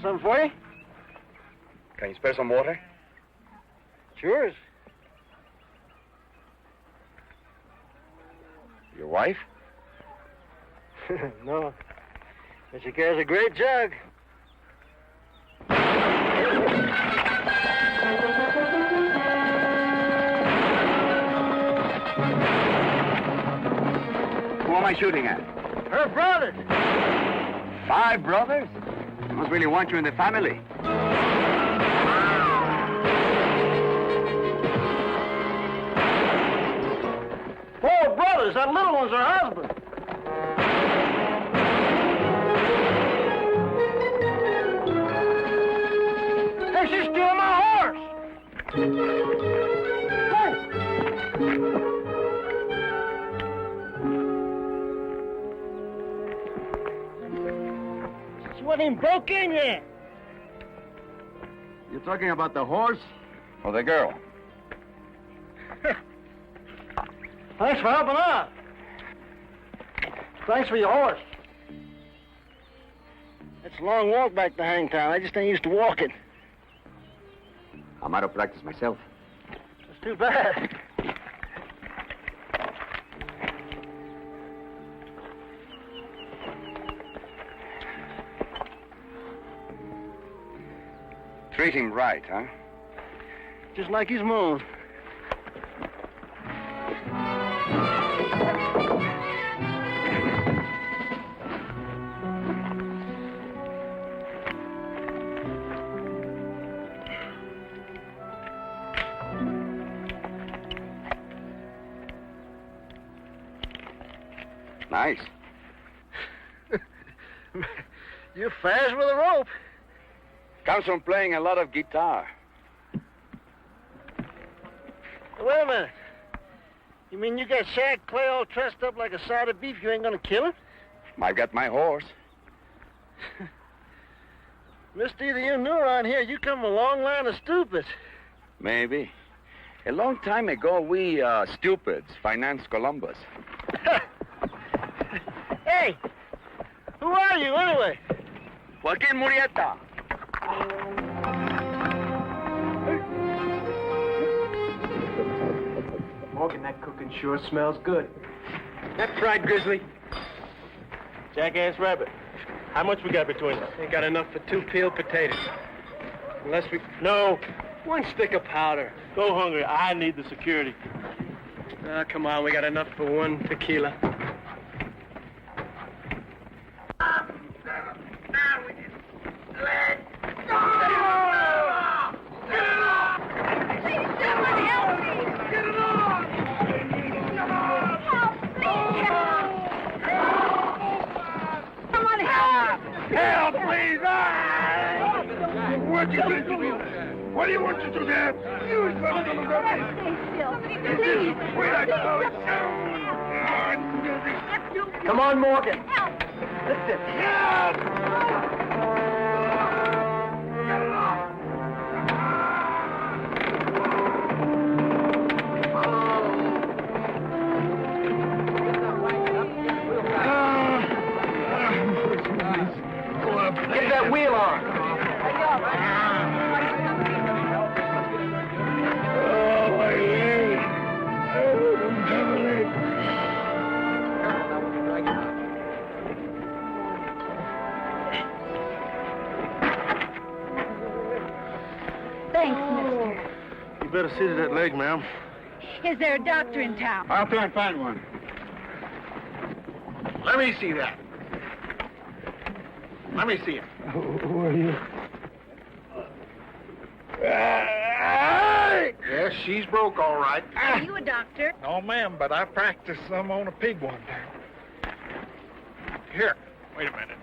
Something for you? Can you spare some water? Sure. Your wife? No. But she carries a great jug. Who am I shooting at? Her brother. 5 brothers? They must really want you in the family. 4 brothers. That little one's her husband. Hey, she's stealing my horse. She wasn't even broke in yet. You're talking about the horse or the girl? Thanks for helping out. Thanks for your horse. It's a long walk back to Hangtown. I just ain't used to walking. I'm out of practice myself. That's too bad. Treat him right, huh? Just like his moon. Nice. You're fast with a rope. Comes from playing a lot of guitar. Wait a minute. You mean you got Shag Clay all trussed up like a side of beef? You ain't gonna kill him? I've got my horse. Mister, either you knew around here, you come from a long line of stupids. Maybe. A long time ago, we, stupids, financed Columbus. Hey, who are you anyway? Joaquin Murrieta. Morgan, that cooking sure smells good. That fried grizzly. Jackass rabbit. How much we got between us? Ain't got enough for 2 peeled potatoes. Unless we... No. 1 stick of powder. Go hungry. I need the security. Come on, we got enough for 1 tequila. Help, please! What do you want to do? What do you want to do there? You son of a gun! Please. Wait, I Come on, Morgan. Help. Lift it. Get that wheel on. Oh, my leg! Thanks, mister. You better see to that leg, ma'am. Is there a doctor in town? I'll try and find one. Let me see that. Let me see it. Who are you? Yes, she's broke, all right. Are you a doctor? No, ma'am, but I practiced some on a pig one time. Here, wait a minute.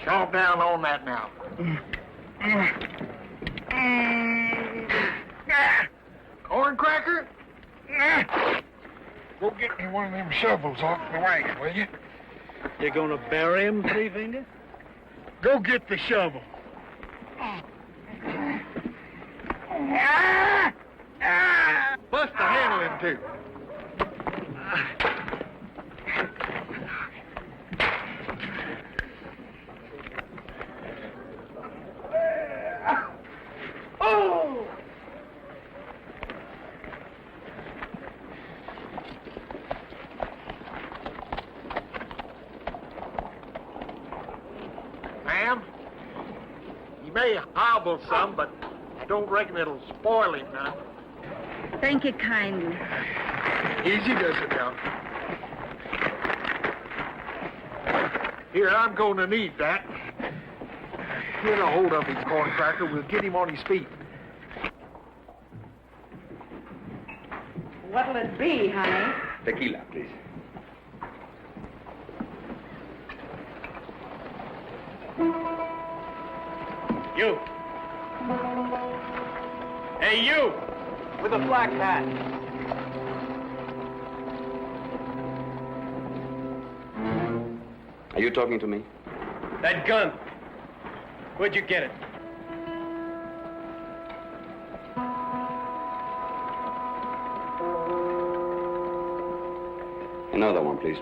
Calm down on that now. Corn cracker? Go get me one of them shovels off the wagon, will you? You're gonna bury him, Three Finger? Go get the shovel. Bust the handle in two. may hobble some, but don't reckon it'll spoil him none. Thank you kindly. Easy does it now. Here, I'm going to need that. Get a hold of him, Corncracker. We'll get him on his feet. What'll it be, honey? Tequila, please. You. Hey, you! With a black hat. Are you talking to me? That gun. Where'd you get it? Another one, please.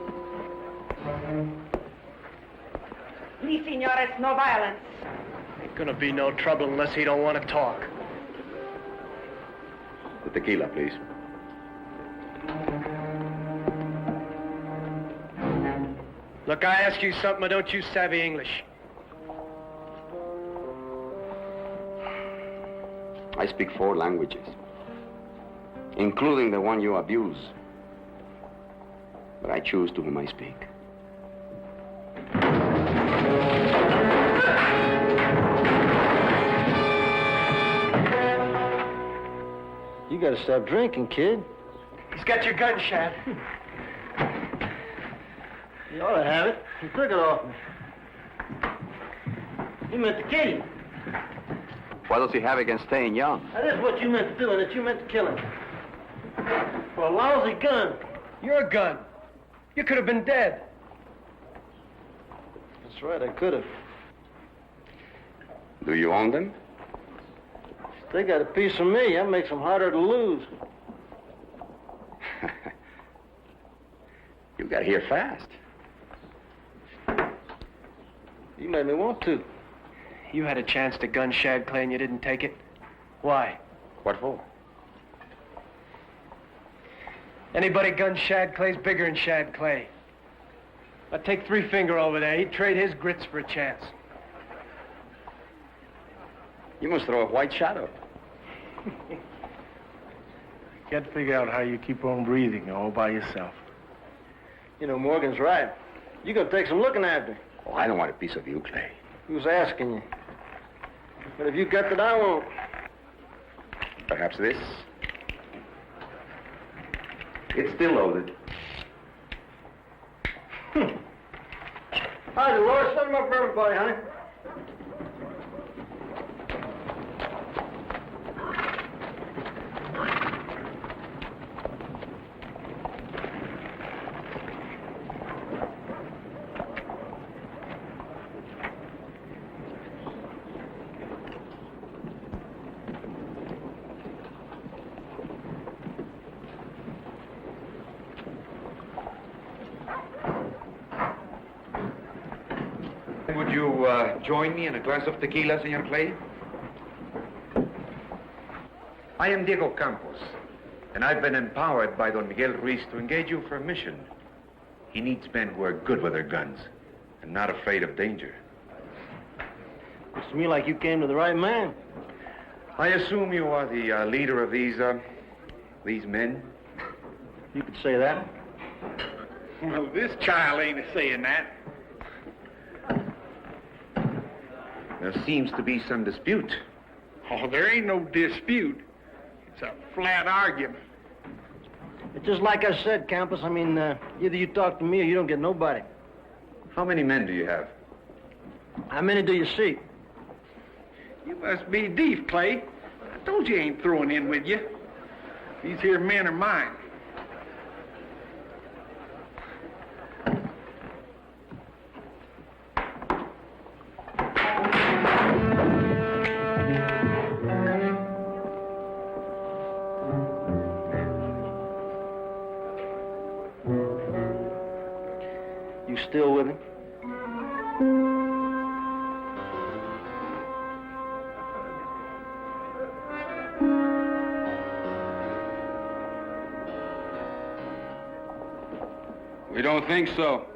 Please, senores, no violence. Ain't gonna be no trouble unless he don't want to talk. The tequila, please. Look, I ask you something, or don't you savvy English? I speak 4 languages, including the one you abuse. But I choose to whom I speak. You gotta stop drinking, kid. He's got your gun, Shad. You ought to have it. You took it off me. You meant to kill him. What does he have against staying young? That is what you meant to do, and that you meant to kill him. For a lousy gun. Your gun. You could have been dead. That's right, I could have. Do you own them? They got a piece of me. That makes them harder to lose. You got here fast. You made me want to. You had a chance to gun Shad Clay and you didn't take it. Why? What for? Anybody gun Shad Clay's bigger than Shad Clay. I'd take Three Finger over there. He'd trade his grits for a chance. You must throw a white shadow. Can't figure out how you keep on breathing all by yourself. You know, Morgan's right. You gonna take some looking after. Oh, I don't want a piece of you, Clay. Who's asking you? But if you got that, I won't. Perhaps this? It's still loaded. Hi, Dolores. Set 'em up for everybody, honey. Would you join me in a glass of tequila, Senor Clay? I am Diego Campos, and I've been empowered by Don Miguel Ruiz to engage you for a mission. He needs men who are good with their guns and not afraid of danger. Looks to me like you came to the right man. I assume you are the leader of these men? You could say that. Well, this child ain't saying that. There seems to be some dispute. Oh, there ain't no dispute. It's a flat argument. It's just like I said, Campos. I mean, either you talk to me or you don't get nobody. How many men do you have? How many do you see? You must be deef, Clay. I told you I ain't throwing in with you. These here men are mine. You still with him? We don't think so.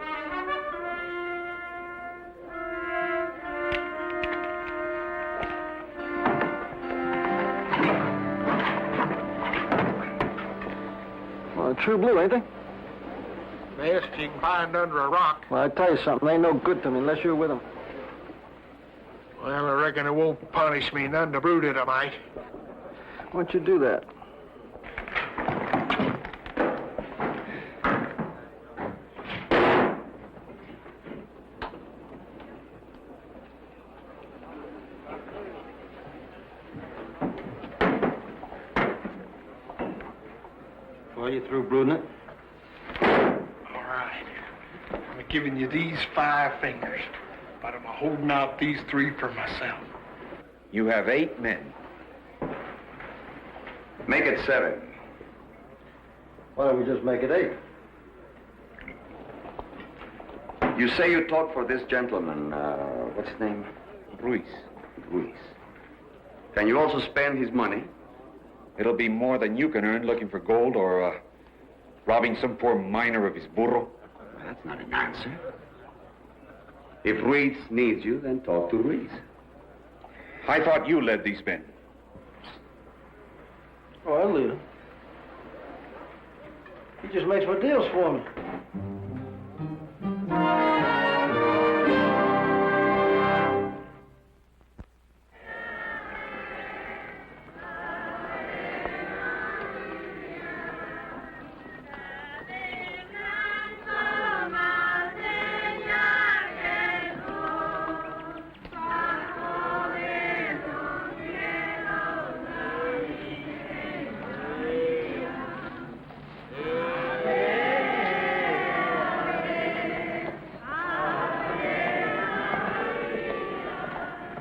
True blue, ain't they? Best you can find under a rock. Well, I tell you something. They ain't no good to me unless you're with them. Well, I reckon it won't punish me none to brood it, I might. Why don't you do that? Well, you through brooding it? All right. I'm giving you these 5 fingers, but I'm holding out these 3 for myself. You have 8 men. Make it 7. Why don't we just make it 8? You say you talk for this gentleman, what's his name? Ruiz. Ruiz. Can you also spend his money? It'll be more than you can earn looking for gold or robbing some poor miner of his burro. Well, that's not an answer. If Ruiz needs you, then talk to Ruiz. I thought you led these men. Oh, I'll leave him. He just makes my deals for me.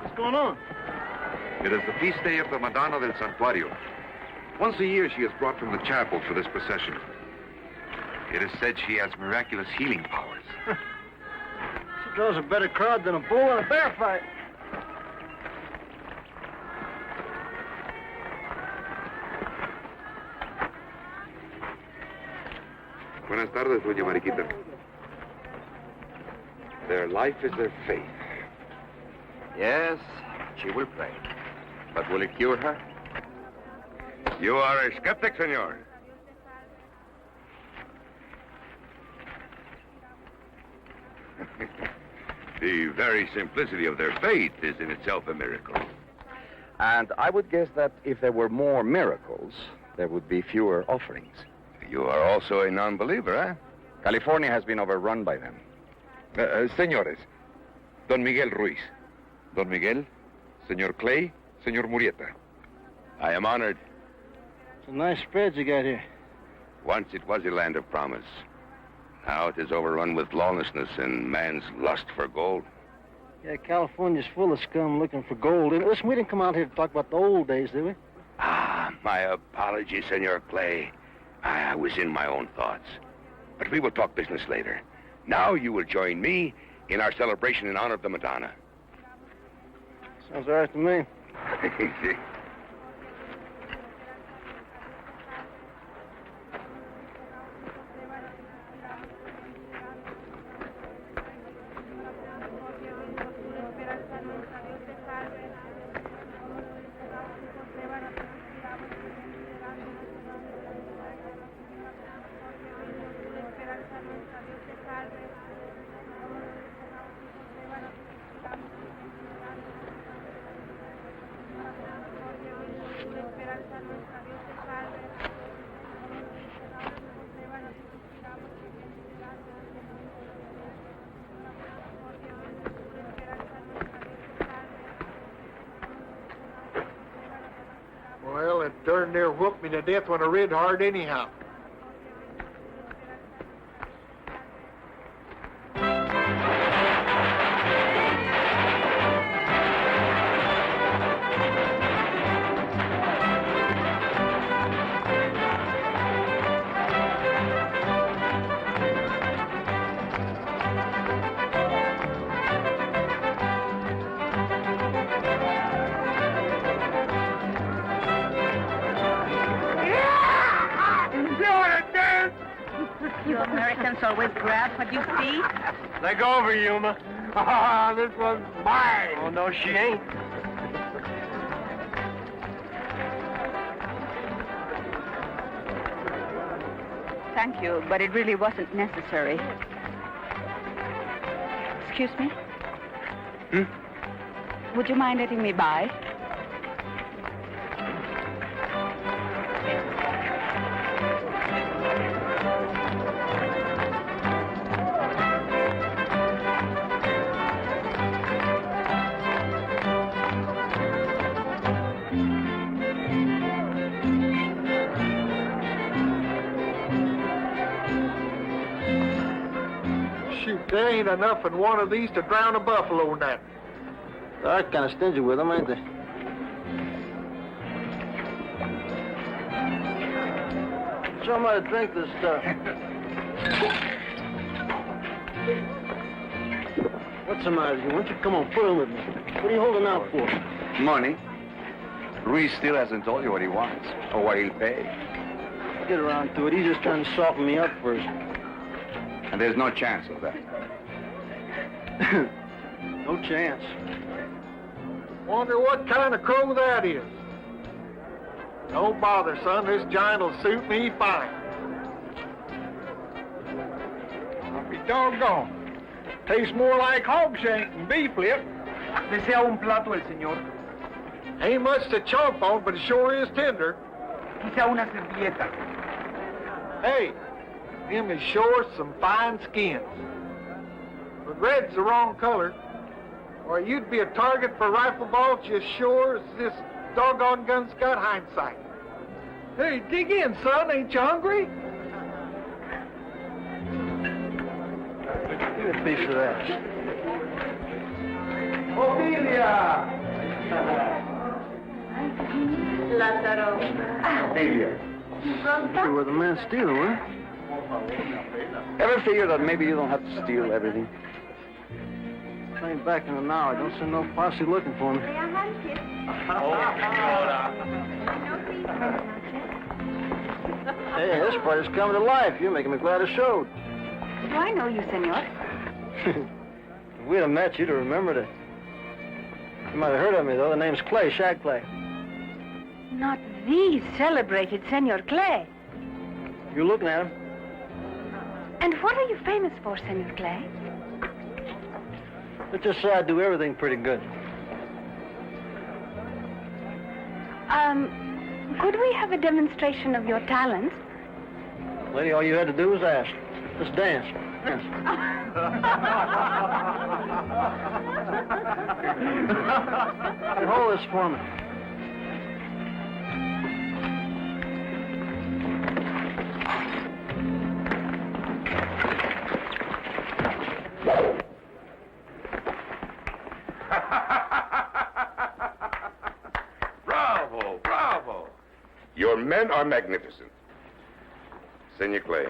What's going on? It is the feast day of the Madonna del Santuario. Once a year she is brought from the chapel for this procession. It is said she has miraculous healing powers. She draws a better crowd than a bull in a bear fight. Buenas tardes, doña Mariquita. Their life is their faith. Yes, she will pray. But will it cure her? You are a skeptic, senor. The very simplicity of their faith is in itself a miracle. And I would guess that if there were more miracles, there would be fewer offerings. You are also a non-believer, eh? California has been overrun by them. Señores, Don Miguel Ruiz. Don Miguel, Señor Clay, Señor Murieta. I am honored. It's a nice spread you got here. Once it was a land of promise. Now it is overrun with lawlessness and man's lust for gold. Yeah, California's full of scum looking for gold. And listen, we didn't come out here to talk about the old days, did we? Ah, my apologies, Senor Clay. I was in my own thoughts. But we will talk business later. Now you will join me in our celebration in honor of the Madonna. Sounds all right to me. Well, it darn near whooped me to death when I read hard anyhow. You Americans always grab what you see. Leg over, Yuma. Ah, this one's mine. Oh, no, she ain't. thank you, but it really wasn't necessary. Excuse me? Would you mind letting me by? Shoot, there ain't enough in one of these to drown a buffalo in that. They're kind of stingy with them, ain't they? Show me how to drink this stuff. What's the matter with you? Why don't you come on fooling with me? What are you holding out for? Money. Ruiz still hasn't told you what he wants or what he'll pay. Get around to it. He's just trying to soften me up first. And there's no chance of that. No chance. Wonder what kind of crow that is. Don't bother, son. This giant will suit me fine. I'll be doggone. Tastes more like hog shank than beef lip. Desea un plato el señor. Ain't much to chomp on, but it sure is tender. Quizá una servilleta. Hey, them is sure some fine skins. But red's the wrong color, or you'd be a target for rifle balls just sure as this doggone gun's got hindsight. Hey, dig in, son. Ain't you hungry? Give me a piece of that. Ophelia! Lázaro. Ophelia. You were the man stealing, huh? Ever figure that maybe you don't have to steal everything? I ain't back in an hour. Don't send no posse looking for me. Hey, this party's coming to life. You're making me glad I showed. Do I know you, senor? If we'd have met, you'd have remembered it. You might have heard of me, though. The name's Clay, Shag Clay. Not the celebrated Senor Clay. You looking at him? And what are you famous for, Senor Clay? Let's just say I do everything pretty good. Could we have a demonstration of your talents? Lady, all you had to do was ask. Let's dance. Dance. Hey, hold this for me. Bravo, bravo. Your men are magnificent. Senor Clay,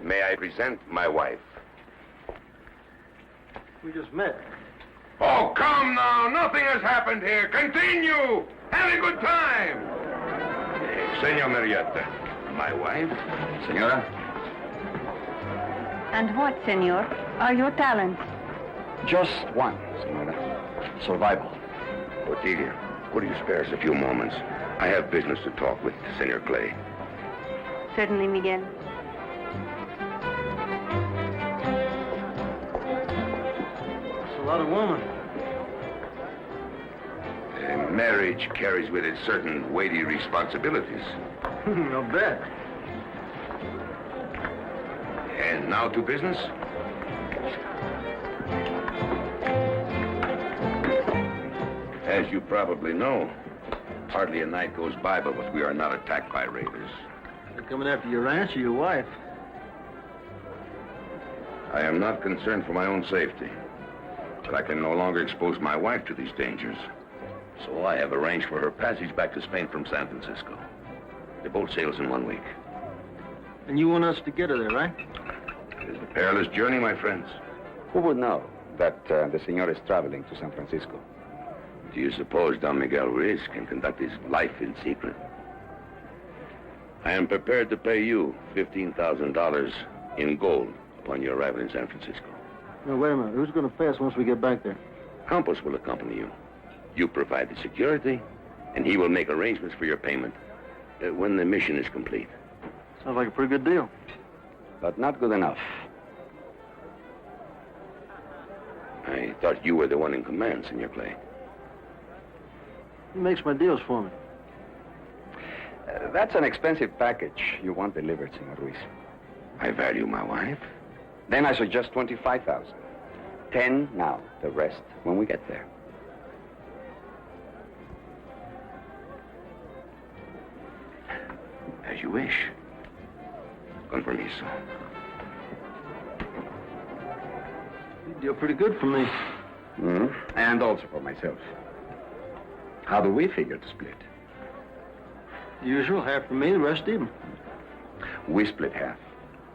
may I present my wife? We just met. Oh, come now. Nothing has happened here. Continue. Have a good time. Senor Marietta, my wife. Senora? And what, senor, are your talents? Just one, Senora. Survival. Otilia, could you spare us a few moments? I have business to talk with Senor Clay. Certainly, Miguel. That's a lot of women. Marriage carries with it certain weighty responsibilities. I'll bet. And now to business. As you probably know, hardly a night goes by but we are not attacked by raiders. They're coming after your ranch or your wife. I am not concerned for my own safety, but I can no longer expose my wife to these dangers. So I have arranged for her passage back to Spain from San Francisco. The boat sails in 1 week. And you want us to get her there, right? It is a perilous journey, my friends. Who would know that the senor is traveling to San Francisco? Do you suppose Don Miguel Ruiz can conduct his life in secret? I am prepared to pay you $15,000 in gold upon your arrival in San Francisco. No, wait a minute. Who's going to pay us once we get back there? Campos will accompany you. You provide the security, and he will make arrangements for your payment when the mission is complete. Sounds like a pretty good deal. But not good enough. I thought you were the one in command, Senor Clay. He makes my deals for me. That's an expensive package you want delivered, Senor Ruiz. I value my wife. Then I suggest 25,000. 10 now, the rest when we get there. As you wish. Con permiso. You deal pretty good for me. And also for myself. How do we figure to split? Usual, half for me, the rest even. We split half.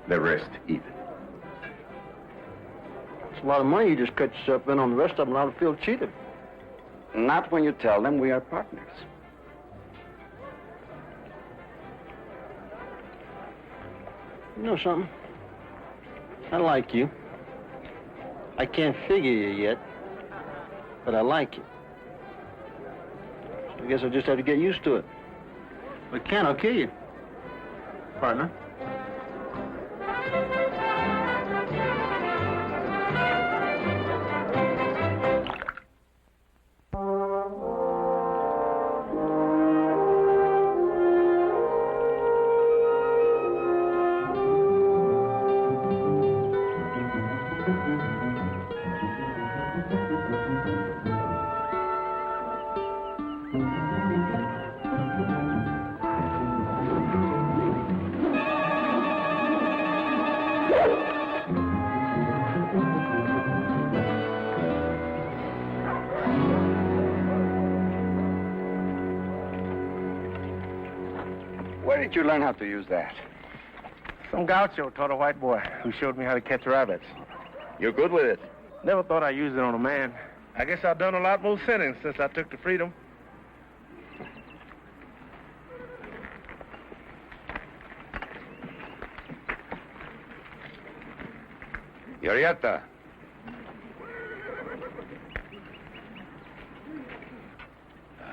The rest even. It's a lot of money you just cut yourself in on. The rest of them ought to feel cheated. Not when you tell them we are partners. You know something? I like you. I can't figure you yet, but I like you. I guess I'll just have to get used to it. If I can't, I'll kill you, partner. Where did you learn how to use that? Some gaucho taught a white boy who showed me how to catch rabbits. You're good with it. Never thought I'd use it on a man. I guess I've done a lot more sinning since I took the freedom. Yoriata.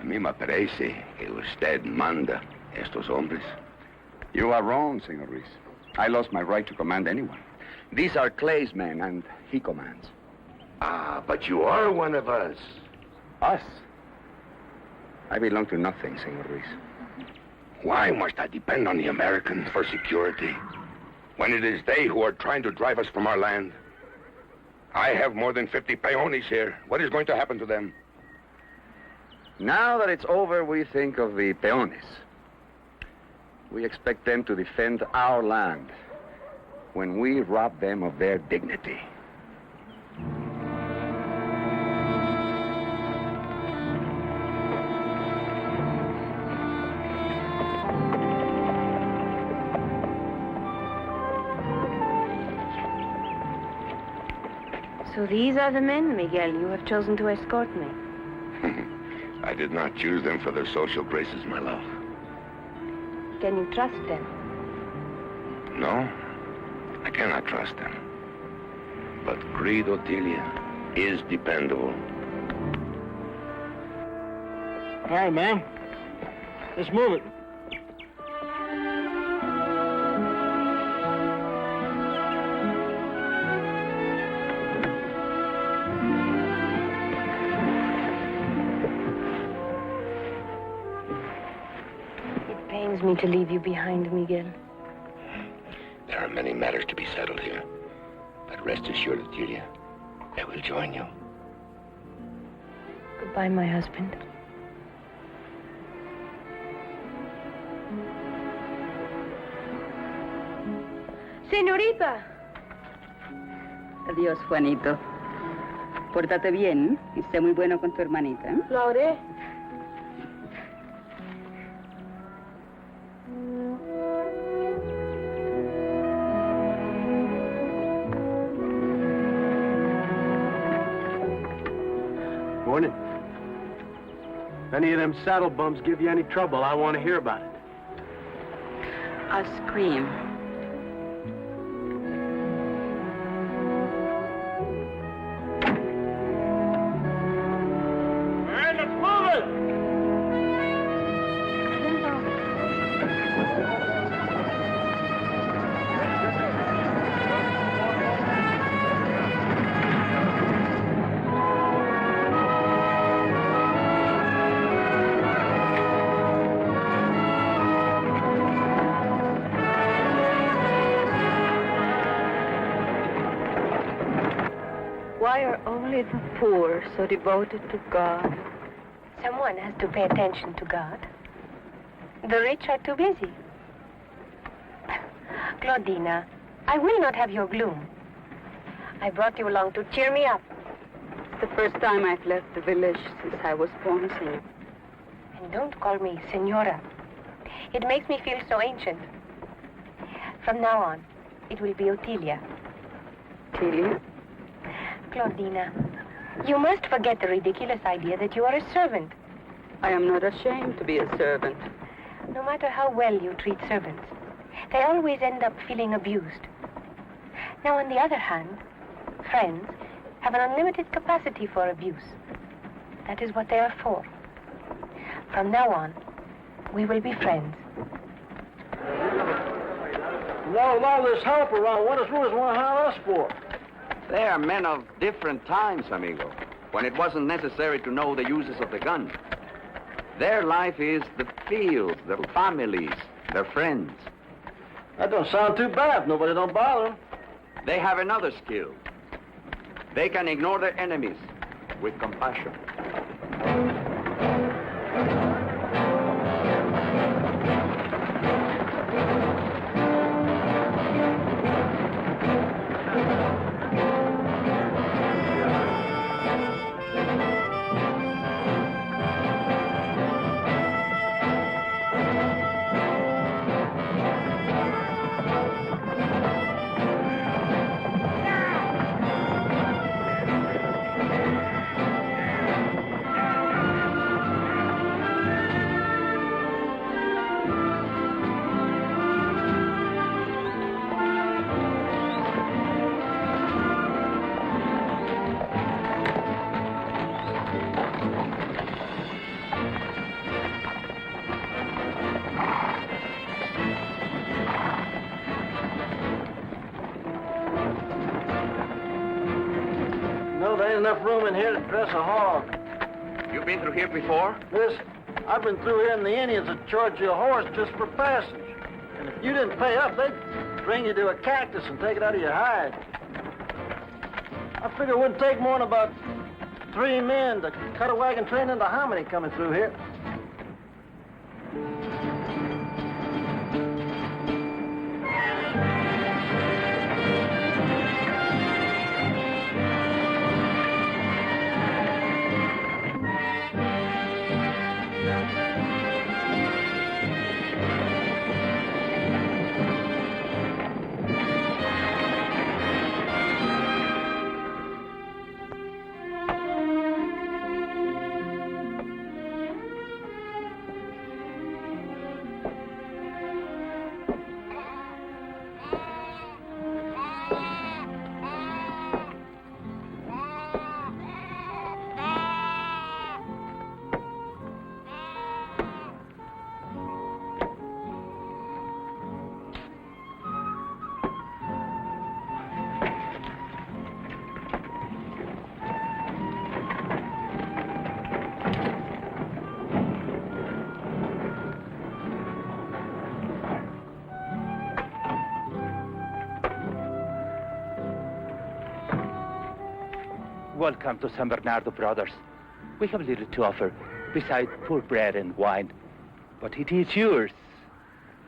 A mí me parece que usted manda estos hombres. You are wrong, Senor Ruiz. I lost my right to command anyone. These are Clay's men, and he commands. Ah, but you are one of us. Us? I belong to nothing, Senor Ruiz. Why must I depend on the Americans for security, when it is they who are trying to drive us from our land? I have more than 50 peones here. What is going to happen to them? Now that it's over, we think of the peones. We expect them to defend our land when we rob them of their dignity. So these are the men, Miguel, you have chosen to escort me. I did not choose them for their social graces, my love. Can you trust them? No, I cannot trust them. But Creed Otilia is dependable. All right, ma'am. Let's move it. It pains me to leave you behind, Miguel. There are many matters to be settled here. But rest assured, Otilia, I will join you. Goodbye, my husband. Señorita. Adiós, Juanito. Pórtate bien y sé muy bueno con tu hermanita, ¿eh? Lo haré. Morning. If any of them saddle bums give you any trouble, I want to hear about it. I'll scream. All right, let's move it! Why are only the poor so devoted to God? Someone has to pay attention to God. The rich are too busy. Claudina, I will not have your gloom. I brought you along to cheer me up. It's the first time I've left the village since I was born, senor. And don't call me Senora. It makes me feel so ancient. From now on, it will be Otilia. Otilia? Claudina, you must forget the ridiculous idea that you are a servant. I am not ashamed to be a servant. No matter how well you treat servants, they always end up feeling abused. Now, on the other hand, friends have an unlimited capacity for abuse. That is what they are for. From now on, we will be friends. No, all this help around, what does Ruiz want to hire us for? They are men of different times, amigo, when it wasn't necessary to know the uses of the gun. Their life is the fields, their families, their friends. That don't sound too bad. Nobody don't bother them. They have another skill. They can ignore their enemies with compassion. No, there ain't enough room in here to dress a hog. You've been through here before? Listen, I've been through here and the Indians would charge you a horse just for passage. And if you didn't pay up, they'd bring you to a cactus and take it out of your hide. I figure it wouldn't take more than about 3 men to cut a wagon train into hominy coming through here. Welcome to San Bernardo Brothers. We have little to offer besides poor bread and wine, but it is yours.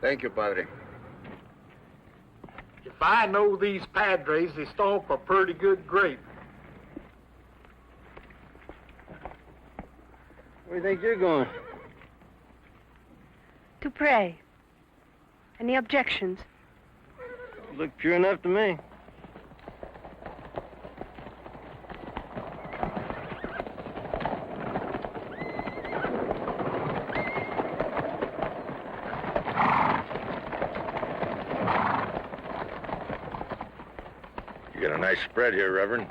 Thank you, Padre. If I know these padres, they stomp a pretty good grape. Where do you think you're going? To pray. Any objections? Look pure enough to me. You got a nice spread here, Reverend.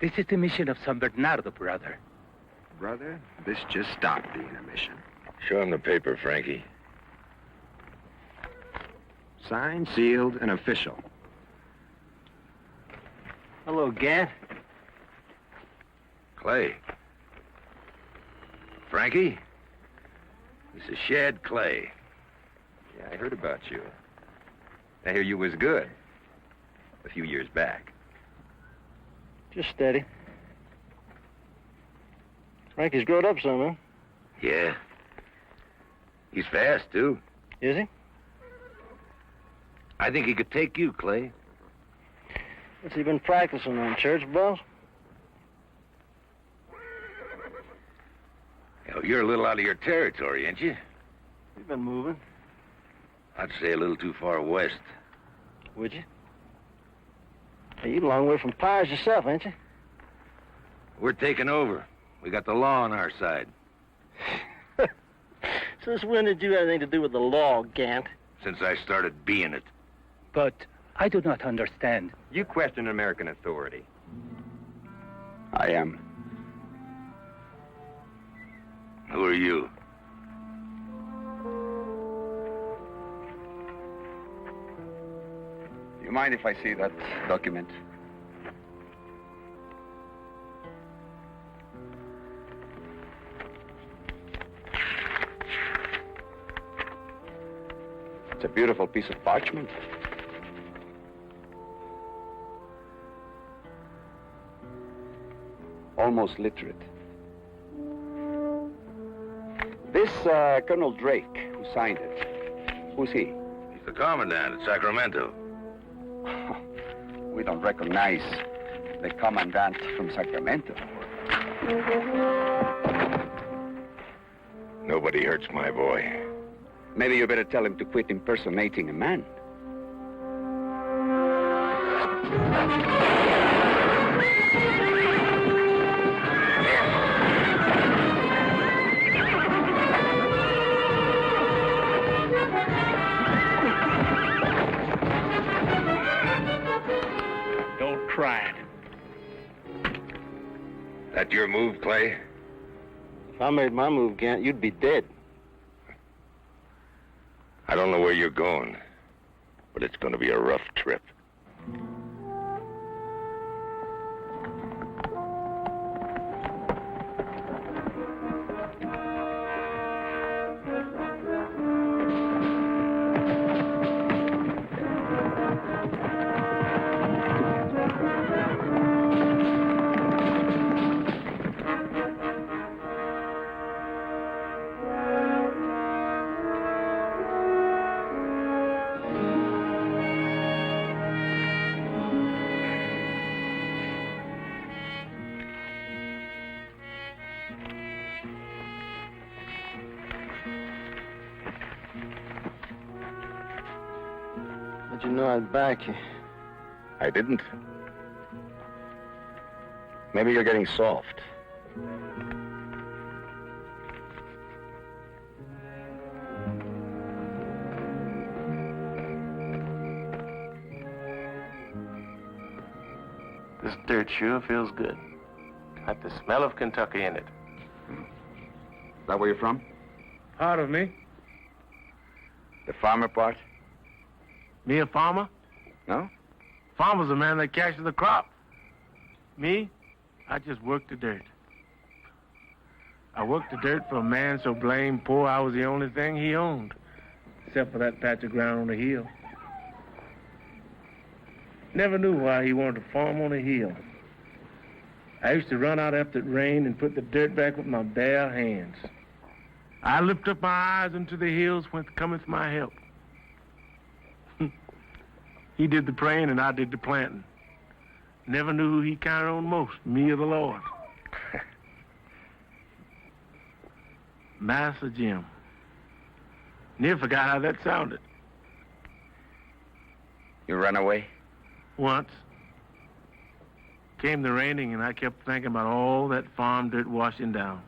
This is the mission of San Bernardo, brother. Brother, this just stopped being a mission. Show him the paper, Frankie. Signed, sealed, and official. Hello, Gant. Clay. Frankie? This is Shad Clay. Yeah, I heard about you. I hear you was good. A few years back. Just steady. Frankie's growed up some, huh? Yeah. He's fast, too. Is he? I think he could take you, Clay. What's he been practicing on, church bells? Hell, you're a little out of your territory, ain't you? You've been moving. I'd say a little too far west. Would you? Hey, you a long way from Pyres yourself, ain't you? We're taking over. We got the law on our side. Since when did you have anything to do with the law, Gant? Since I started being it. But I do not understand. You question American authority. I am. Who are you? You mind if I see that document? It's a beautiful piece of parchment. Almost literate. This Colonel Drake, who signed it, who's he? He's the commandant at Sacramento. We don't recognize the commandant from Sacramento. Nobody hurts my boy. Maybe you better tell him to quit impersonating a man. Don't try it. That your move, Clay? If I made my move, Gant, you'd be dead. I don't know where you're going, but it's going to be a rough trip. How'd you know I'd back you? I didn't. Maybe you're getting soft. This dirt sure feels good. Got the smell of Kentucky in it. Is that where you're from? Part of me. The farmer part? Me a farmer? No? Farmer's a man that catches the crop. Me, I just work the dirt. I worked the dirt for a man so blame poor I was the only thing he owned, except for that patch of ground on the hill. Never knew why he wanted to farm on a hill. I used to run out after it rained and put the dirt back with my bare hands. I lift up my eyes into the hills whence cometh my help. He did the praying and I did the planting. Never knew who he counted on most, me or the Lord. Master Jim. Never forgot how that sounded. You run away? Once. Came the raining and I kept thinking about all that farm dirt washing down.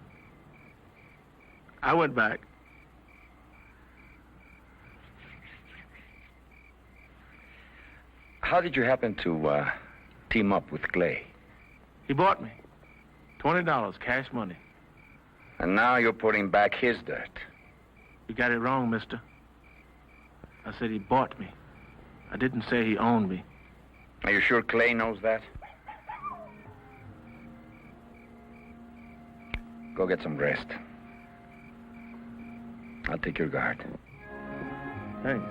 I went back. How did you happen to team up with Clay? He bought me. $20, cash money. And now you're putting back his dirt. You got it wrong, mister. I said he bought me. I didn't say he owned me. Are you sure Clay knows that? Go get some rest. I'll take your guard. Thanks.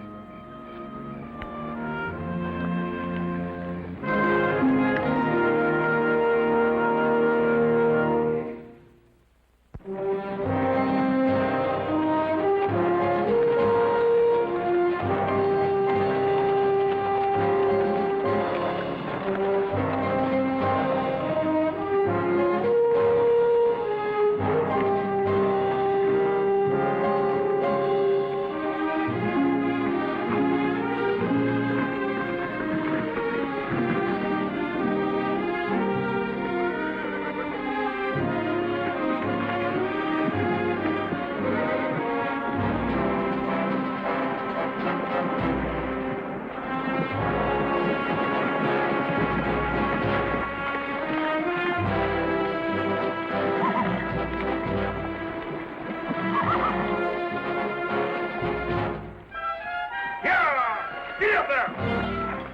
Get up there!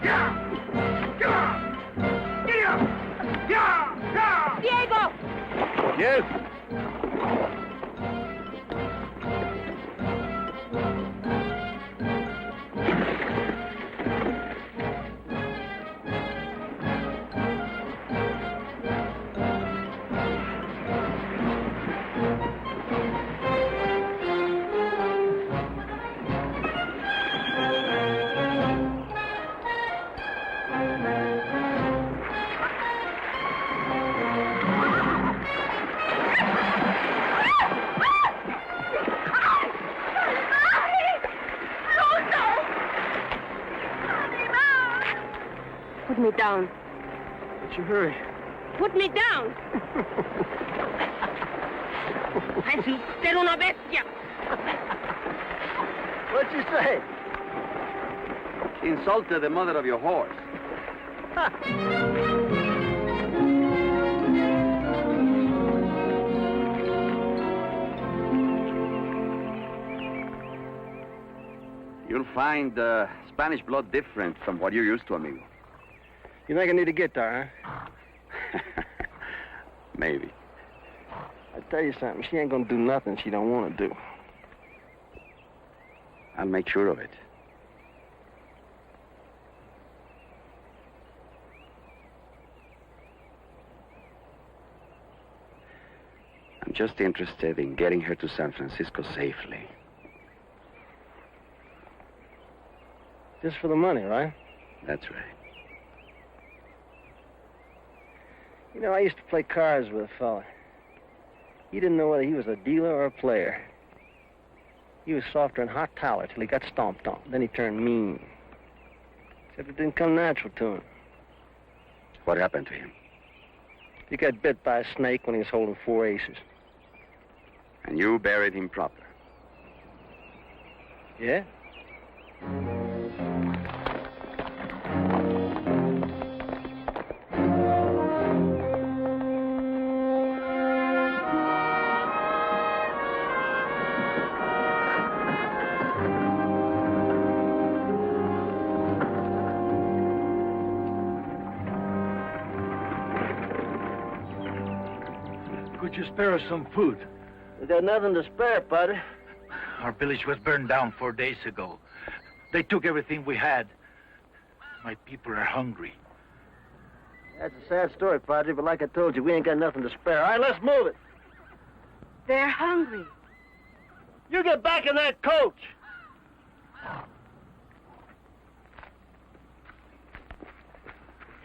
Yeah! Come on! Get up! Yeah! Yeah! Diego! Yes? Put me down. What's your hurry? Put me down. As usted una bestia. What'd you say? Insulted the mother of your horse. You'll find Spanish blood different from what you're used to, amigo. You think I need a guitar, huh? Maybe. I tell you something, she ain't gonna do nothing she don't want to do. I'll make sure of it. I'm just interested in getting her to San Francisco safely. Just for the money, right? That's right. You know, I used to play cards with a fella. He didn't know whether he was a dealer or a player. He was softer than hot towel till he got stomped on. Then he turned mean. Except it didn't come natural to him. What happened to him? He got bit by a snake when he was holding 4 aces. And you buried him proper. Yeah? Could you spare us some food? We got nothing to spare, Padre. Our village was burned down 4 days ago. They took everything we had. My people are hungry. That's a sad story, Padre, but like I told you, we ain't got nothing to spare. All right, let's move it. They're hungry. You get back in that coach.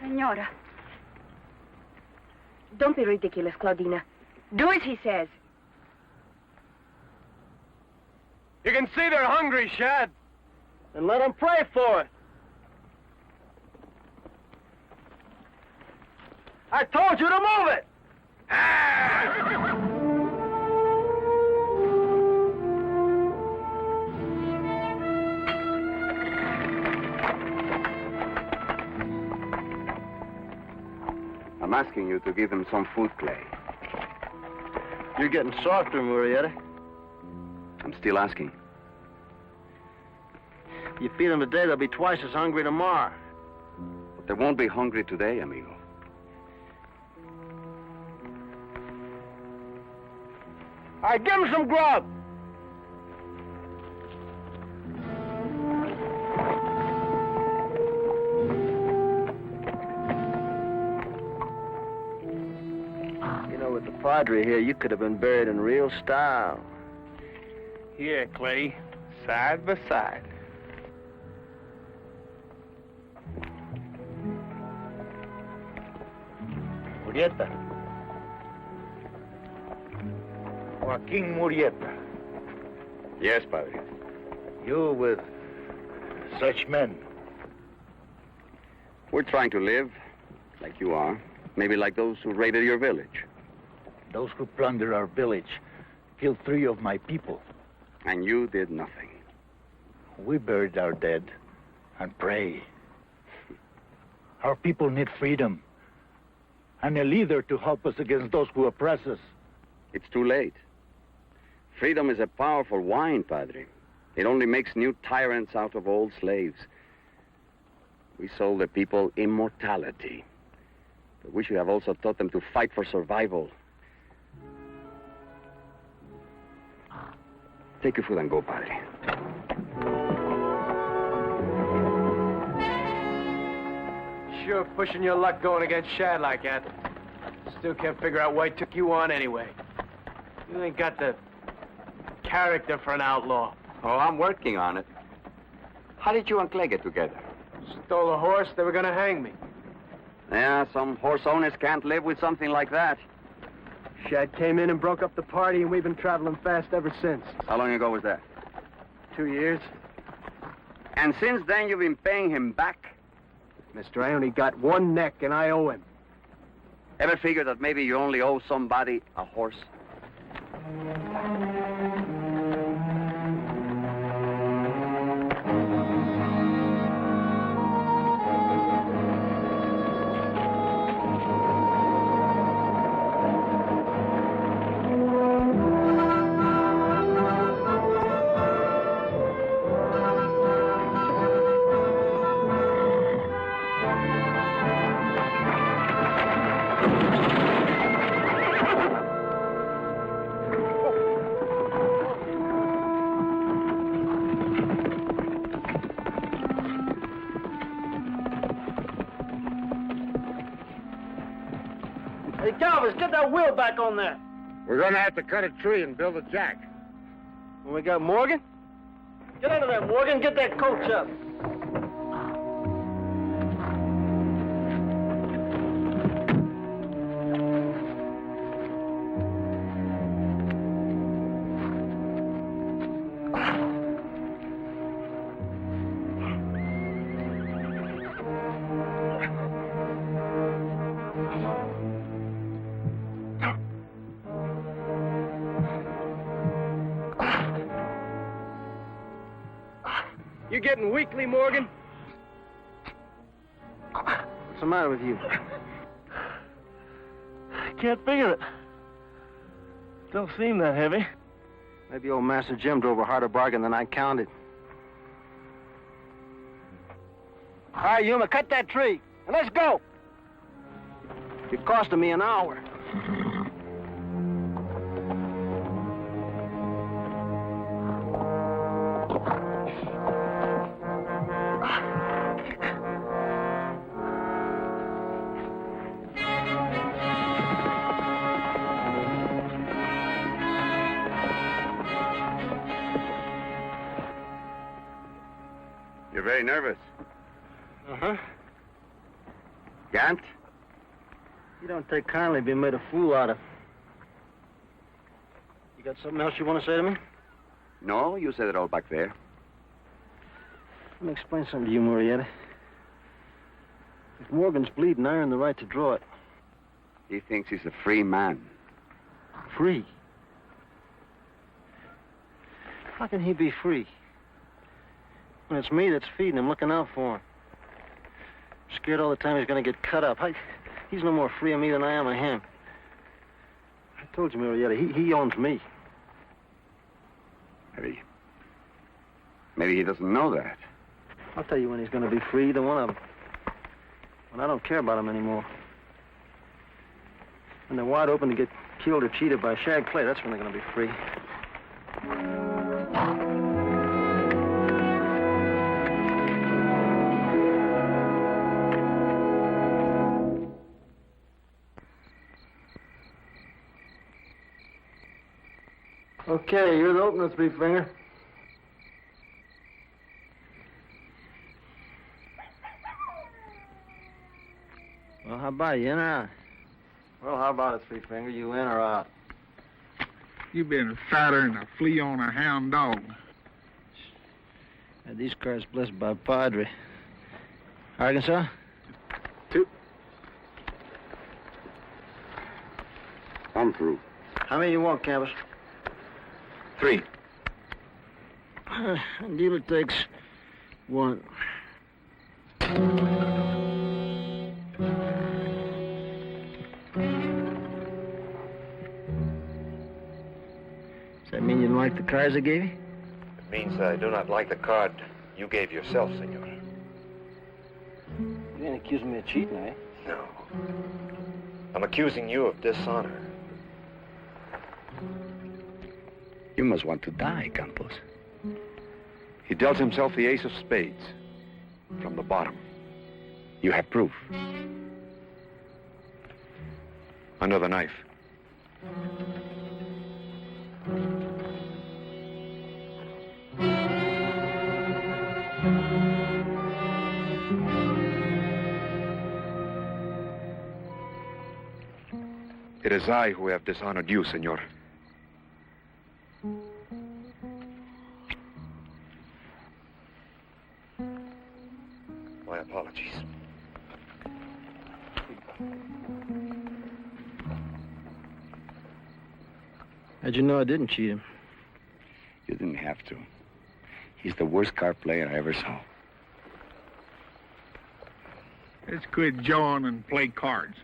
Senora. Don't be ridiculous, Claudina. Do as he says. You can see they're hungry, Shad. And let them pray for it. I told you to move it! I'm asking you to give them some food, Clay. You're getting softer, Murrieta. I'm still asking. You feed them today, they'll be twice as hungry tomorrow. But they won't be hungry today, amigo. All right, give them some grub. You know, with the Padre here, you could have been buried in real style. Here, Clay. Side by side. Murrieta. Joaquin Murrieta. Yes, Padre. You with such men. We're trying to live like you are. Maybe like those who raided your village. Those who plundered our village killed 3 of my people. And you did nothing. We buried our dead and pray. Our people need freedom and a leader to help us against those who oppress us. It's too late. Freedom is a powerful wine, Padre. It only makes new tyrants out of old slaves. We sold the people immortality. But we should have also taught them to fight for survival. Take your food and go, Padre. Sure pushing your luck going against Shad like that. Still can't figure out why he took you on anyway. You ain't got the character for an outlaw. Oh, I'm working on it. How did you and Clay get together? Stole a horse, they were gonna hang me. Yeah, some horse owners can't live with something like that. Shad came in and broke up the party, and we've been traveling fast ever since. How long ago was that? 2 years. And since then, you've been paying him back? Mister, I only got one neck, and I owe him. Ever figure that maybe you only owe somebody a horse? Hey, Calvis, get that wheel back on there. We're gonna have to cut a tree and build a jack. And we got Morgan? Get out of there, Morgan. Get that coach up. You getting weakly, Morgan? What's the matter with you? I can't figure it. Don't seem that heavy. Maybe old Master Jim drove a harder bargain than I counted. All right, Yuma, cut that tree, and let's go. It costed me an hour. You're very nervous. Uh-huh. Gant? You don't take kindly being made a fool out of. You got something else you want to say to me? No, you said it all back there. Let me explain something to you, Murrieta. If Morgan's bleeding, I earn the right to draw it. He thinks he's a free man. Free? How can he be free? When it's me that's feeding him, looking out for him. Scared all the time he's going to get cut up. He's no more free of me than I am of him. I told you, Murrieta, he owns me. Maybe he doesn't know that. I'll tell you when he's going to be free, either one of them. When I don't care about him anymore. When they're wide open to get killed or cheated by Shag Clay, that's when they're going to be free. Okay, you're the opener, Three Finger. Well, how about you, in or out? Well, how about it, Three Finger? You in or out? You've been fatter than a flea on a hound dog. Had these cards blessed by Padre. Arkansas? 2. I'm through. How many you want, Campus? 3. Dealer takes 1. Does that mean you didn't like the cards I gave you? It means I do not like the card you gave yourself, senor. You ain't accusing me of cheating, eh? No. I'm accusing you of dishonor. You must want to die, Campos. He dealt himself the ace of spades. From the bottom. You have proof. Under the knife. It is I who have dishonored you, senor. My apologies. How'd you know I didn't cheat him? You didn't have to. He's the worst card player I ever saw. Let's quit jawing and play cards.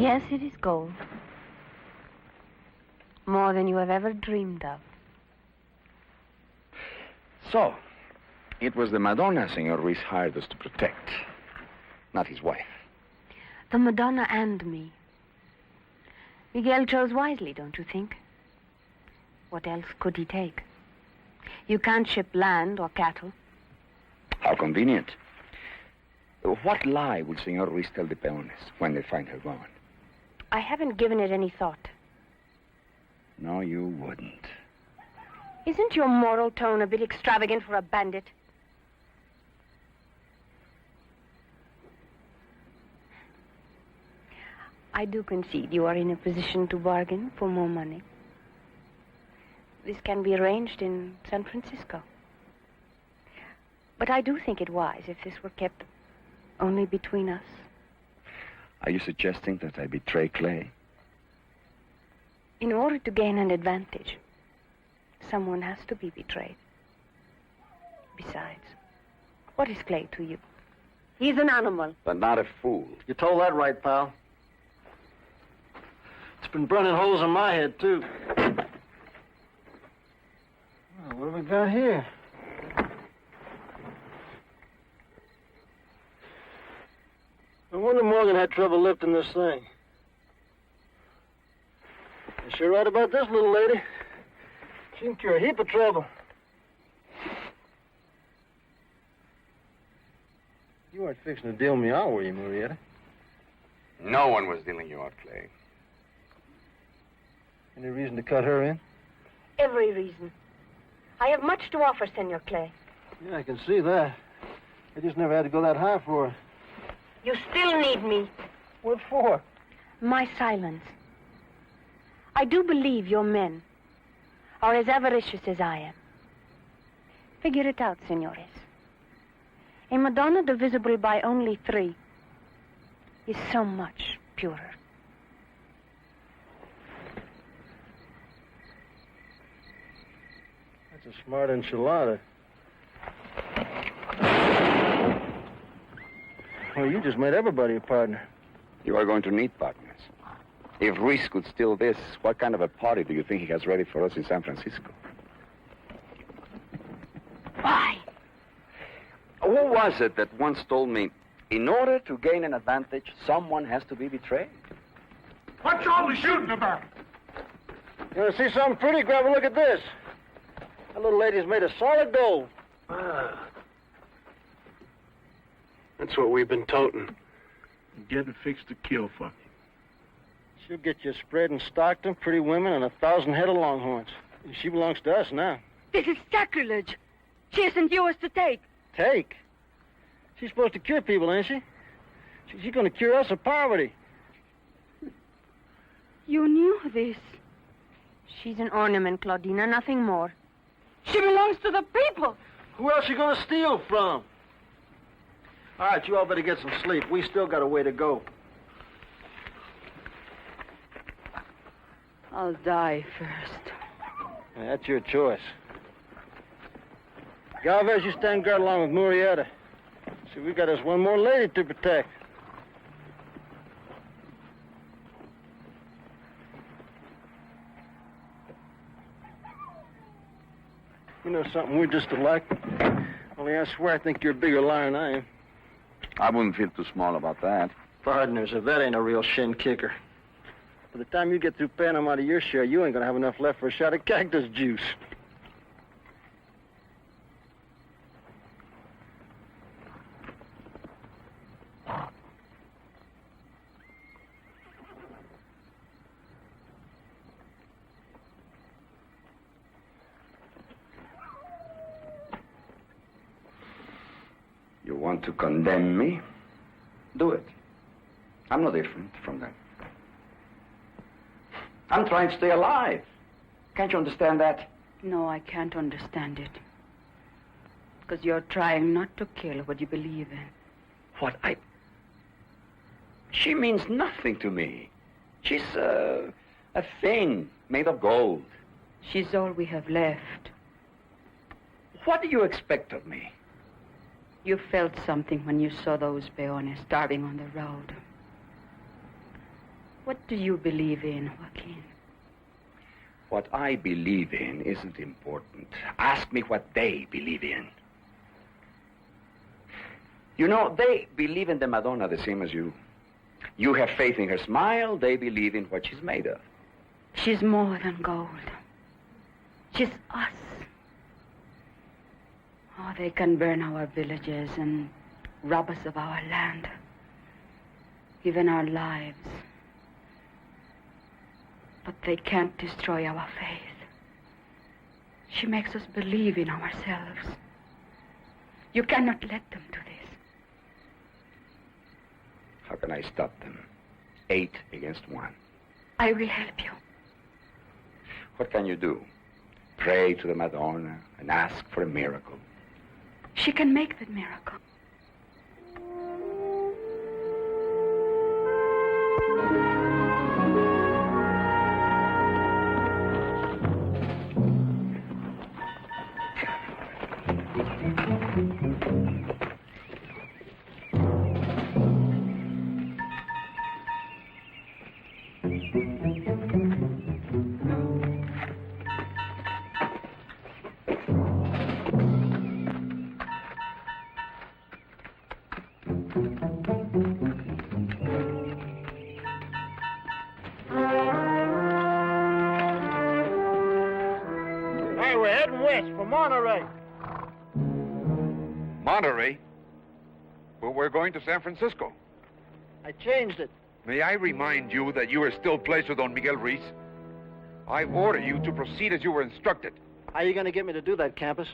Yes, it is gold. More than you have ever dreamed of. So, it was the Madonna Senor Ruiz hired us to protect, not his wife. The Madonna and me. Miguel chose wisely, don't you think? What else could he take? You can't ship land or cattle. How convenient. What lie would Senor Ruiz tell the peones when they find her gone? I haven't given it any thought. No, you wouldn't. Isn't your moral tone a bit extravagant for a bandit? I do concede you are in a position to bargain for more money. This can be arranged in San Francisco. But I do think it wise if this were kept only between us. Are you suggesting that I betray Clay? In order to gain an advantage, someone has to be betrayed. Besides, what is Clay to you? He's an animal. But not a fool. You told that right, pal. It's been burning holes in my head, too. Well, what have we got here? No wonder Morgan had trouble lifting this thing. You sure right about this, little lady. Seems you're a heap of trouble. You weren't fixing to deal me out, were you, Marietta? No one was dealing you out, Clay. Any reason to cut her in? Every reason. I have much to offer, Senor Clay. Yeah, I can see that. I just never had to go that high for her. You still need me. What for? My silence. I do believe your men are as avaricious as I am. Figure it out, senores. A Madonna divisible by only 3 is so much purer. That's a smart enchilada. Well, you just made everybody a partner. You are going to need partners. If Ruiz could steal this, what kind of a party do you think he has ready for us in San Francisco? Why? Who was it that once told me, in order to gain an advantage, someone has to be betrayed? What's all the shooting about? You want to see something pretty? Grab a look at this. That little lady's made of solid gold. That's what we've been toting. Getting fixed to kill for me. She'll get you spread in Stockton, pretty women, and 1,000 head of longhorns. She belongs to us now. This is sacrilege. She isn't yours to take. Take? She's supposed to cure people, ain't she? She's going to cure us of poverty. You knew this. She's an ornament, Claudina, nothing more. She belongs to the people. Who else you going to steal from? All right, you all better get some sleep. We still got a way to go. I'll die first. Yeah, that's your choice. Galvez, you stand guard along with Murrieta. See, we got us one more lady to protect. You know something, we're just alike. Only I swear I think you're a bigger liar than I am. I wouldn't feel too small about that. Partners, if that ain't a real shin kicker. By the time you get through paying them out of your share, you ain't gonna have enough left for a shot of cactus juice. You want to condemn me? Do it. I'm no different from them. I'm trying to stay alive. Can't you understand that? No, I can't understand it. Because you're trying not to kill what you believe in. What She means nothing to me. She's a thing made of gold. She's all we have left. What do you expect of me? You felt something when you saw those peones starving on the road. What do you believe in, Joaquin? What I believe in isn't important. Ask me what they believe in. You know, they believe in the Madonna the same as you. You have faith in her smile, they believe in what she's made of. She's more than gold. She's us. Oh, they can burn our villages and rob us of our land. Even our lives. But they can't destroy our faith. She makes us believe in ourselves. You cannot let them do this. How can I stop them? 8 against 1. I will help you. What can you do? Pray to the Madonna and ask for a miracle. She can make that miracle. Monterey? But we're going to San Francisco. I changed it. May I remind you that you are still placed with Don Miguel Ruiz? I've ordered you to proceed as you were instructed. How are you going to get me to do that, Campus?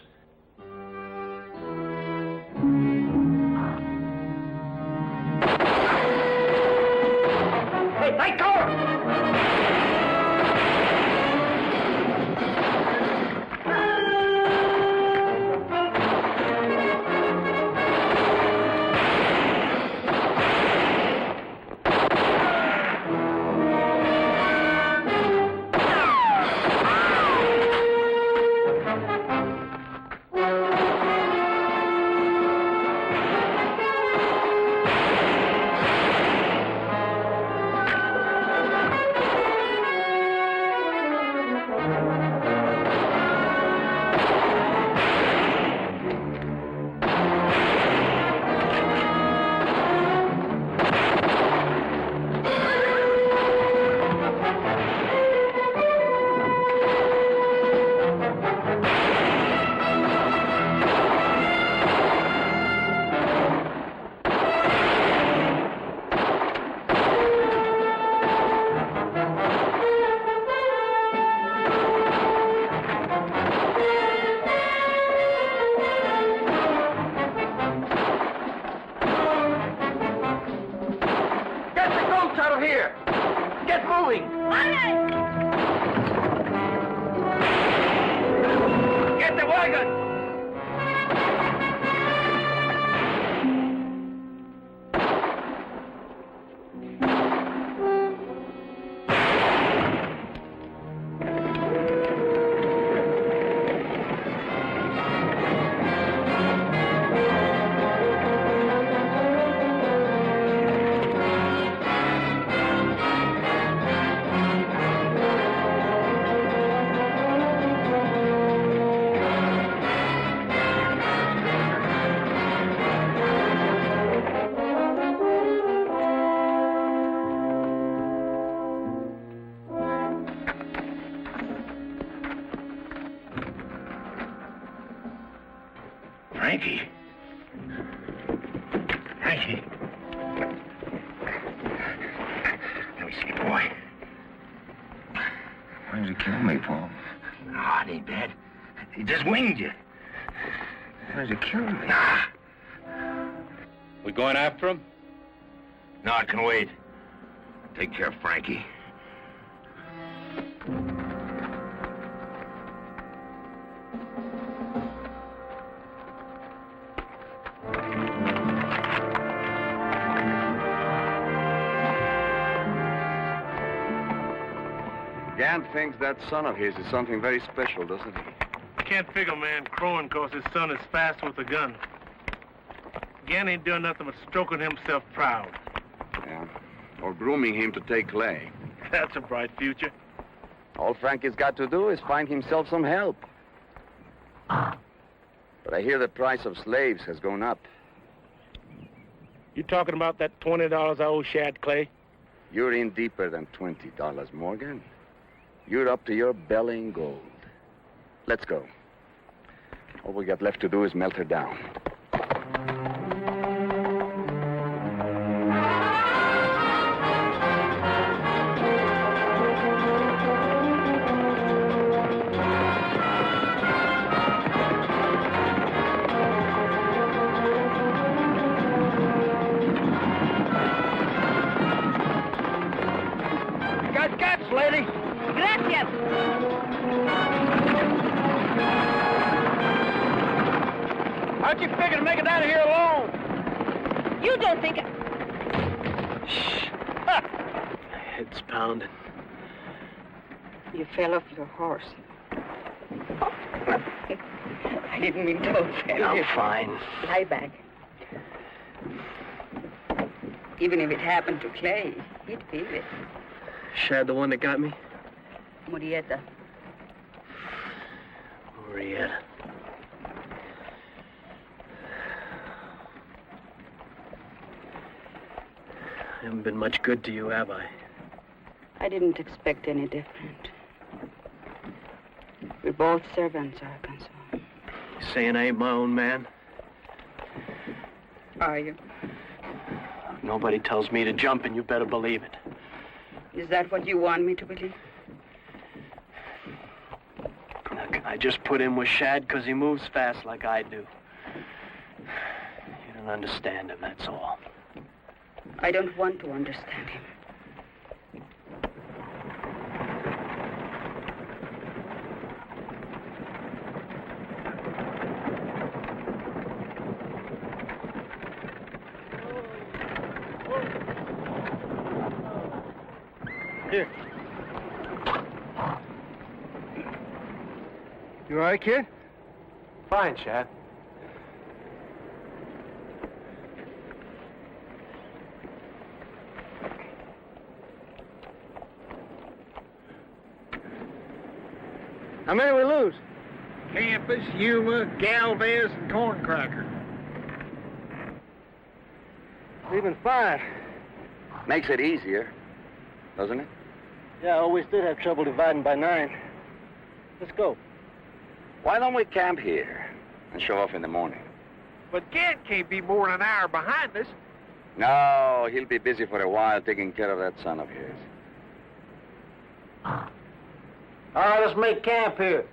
Hey, take cover! here. Get moving. Get the wagon. Frankie. Frankie. Let me see, boy. Why did you kill me, Paul? Oh, it ain't bad. He just winged you. Why did you kill me? Nah. We going after him? No, it can wait. Take care of Frankie. Gant thinks that son of his is something very special, doesn't he? Can't figure a man crowing 'cause his son is fast with a gun. Gant ain't doing nothing but stroking himself proud. Yeah. Or grooming him to take Clay. That's a bright future. All Frankie's got to do is find himself some help. But I hear the price of slaves has gone up. You talking about that $20 I owe Shad Clay? You're in deeper than $20, Morgan. You're up to your belly in gold. Let's go. All we got left to do is melt her down. Got caps, lady. Gracias. How'd you figure to make it out of here alone? You don't think... Head's pounding. You fell off your horse. I didn't mean to offend you. I'm fine. Lie back. Even if it happened to Clay, he'd feel it. Shad the one that got me? Murieta. Marietta. I haven't been much good to you, have I? I didn't expect any different. We're both servants, Arkansas. You saying I ain't my own man? Are you? Nobody tells me to jump, and you better believe it. Is that what you want me to believe? Look, I just put in with Shad because he moves fast like I do. You don't understand him, that's all. I don't want to understand him. Here. You all right, kid? Fine, Shad. How many we lose? Campus, Yuma, Galvez, and Corncracker. Leaving 5. Makes it easier, doesn't it? Yeah, I always did have trouble dividing by 9. Let's go. Why don't we camp here and show off in the morning? But Gant can't be more than an hour behind us. No, he'll be busy for a while taking care of that son of his. All right, let's make camp here.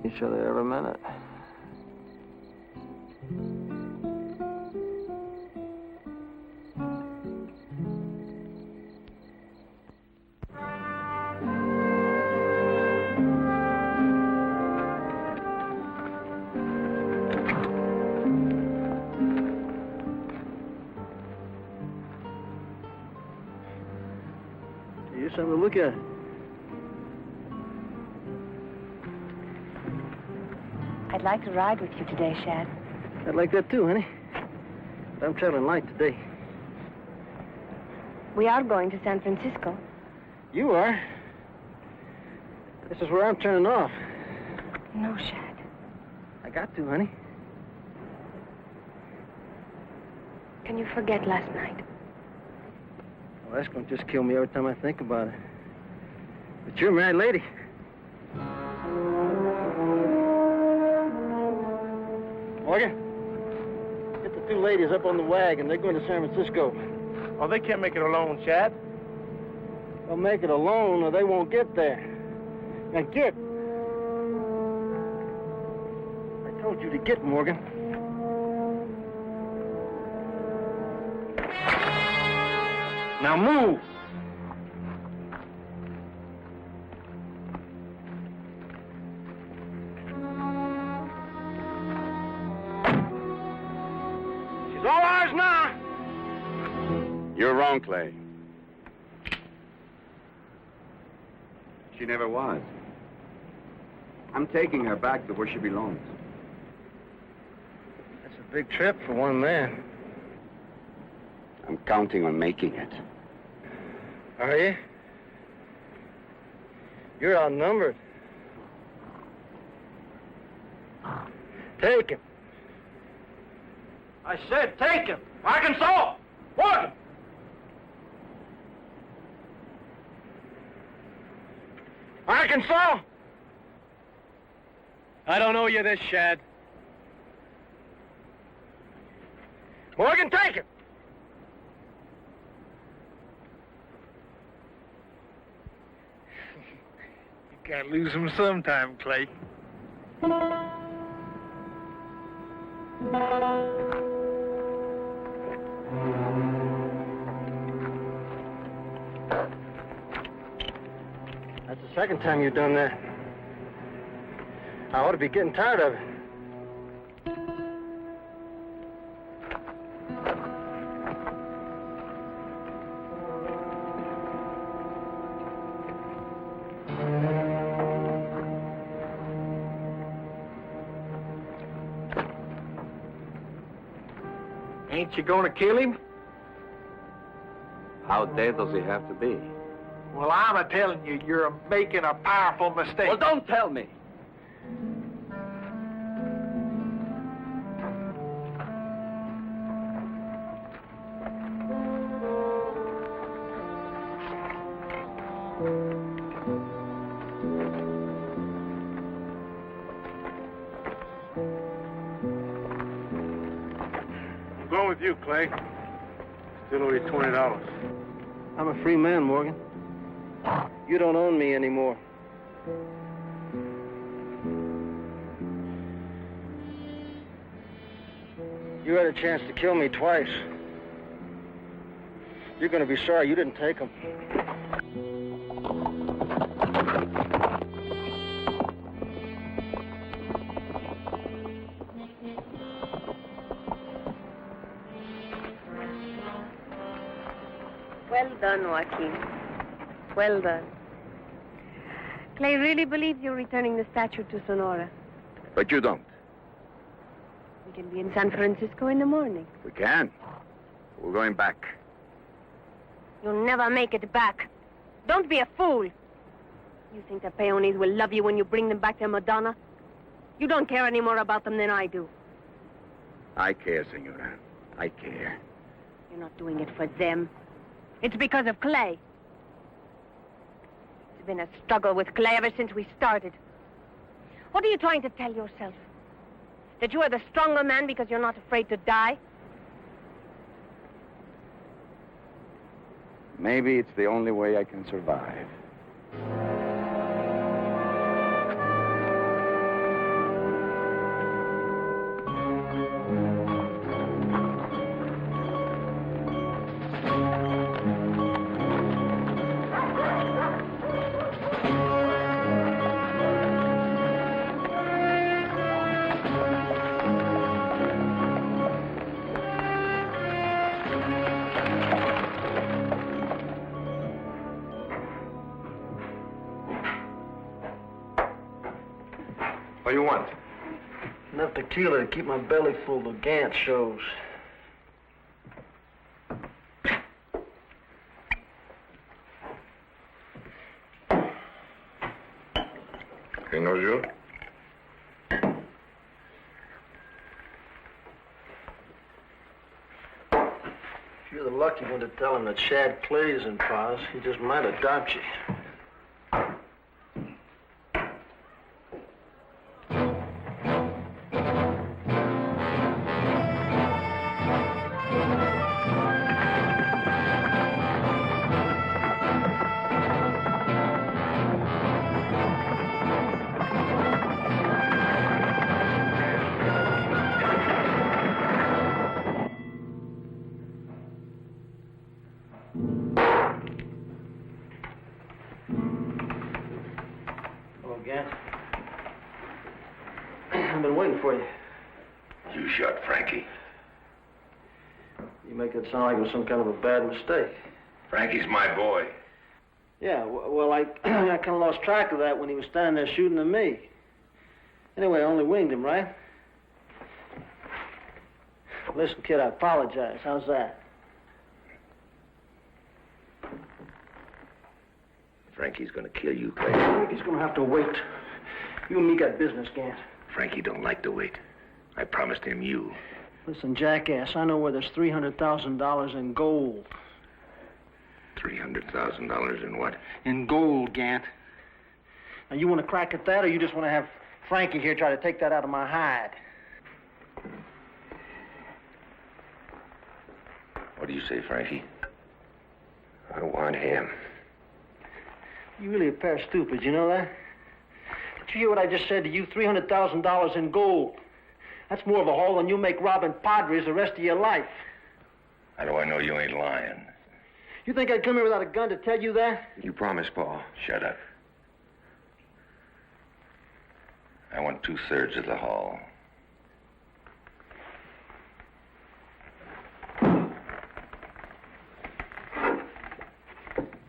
need each other every minute. Here's something to look at. I'd like to ride with you today, Shad. I'd like that too, honey. But I'm traveling light today. We are going to San Francisco. You are? This is where I'm turning off. No, Shad. I got to, honey. Can you forget last night? Well, that's going to just kill me every time I think about it. But you're a married lady. Morgan, get the two ladies up on the wagon. They're going to San Francisco. Oh, they can't make it alone, Chad. They'll make it alone or they won't get there. Now get. I told you to get, Morgan. Now move. She's all ours now. You're wrong, Clay. She never was. I'm taking her back to where she belongs. That's a big trip for one man. I'm counting on making it. Are you? You're outnumbered. Take him. I said take him. Arkansas! Morgan! Arkansas! I don't owe you this, Shad. Morgan, take him! You gotta lose him sometime, Clay. That's the second time you've done that. I ought to be getting tired of it. Ain't you gonna kill him? How dead does he have to be? Well, I'm a-telling you, you're making a powerful mistake. Well, don't tell me. I'm going with you, Clay. Still owe you $20. I'm a free man, Morgan. You don't own me anymore. You had a chance to kill me twice. You're going to be sorry you didn't take them. Well done, Joaquin. Well done. Clay really believes you're returning the statue to Sonora. But you don't. We can be in San Francisco in the morning. We can. We're going back. You'll never make it back. Don't be a fool. You think the peones will love you when you bring them back to Madonna? You don't care any more about them than I do. I care, Senora. I care. You're not doing it for them. It's because of Clay. It's been a struggle with Clay ever since we started. What are you trying to tell yourself? That you are the stronger man because you're not afraid to die? Maybe it's the only way I can survive. Enough tequila to keep my belly full of Gant shows. He knows you? If you're the lucky one to tell him that Shad plays in Paz, he just might adopt you. I've been waiting for you. You shot Frankie. You make it sound like it was some kind of a bad mistake. Frankie's my boy. Yeah, well, I kind of lost track of that when he was standing there shooting at me. Anyway, I only winged him, right? Listen, kid, I apologize. How's that? Frankie's gonna kill you, Clay. I think he's gonna have to wait. You and me got business, Gant. Frankie don't like to wait. I promised him you. Listen, jackass, I know where there's $300,000 in gold. $300,000 in what? In gold, Gant. Now, you want to crack at that, or you just want to have Frankie here try to take that out of my hide? What do you say, Frankie? I want him. You're really a pair of stupids, you know that? Did you hear what I just said to you? $300,000 in gold. That's more of a haul than you'll make robbing Padres the rest of your life. How do I know you ain't lying? You think I'd come here without a gun to tell you that? You promised, Paul. Shut up. I want 2/3 of the haul.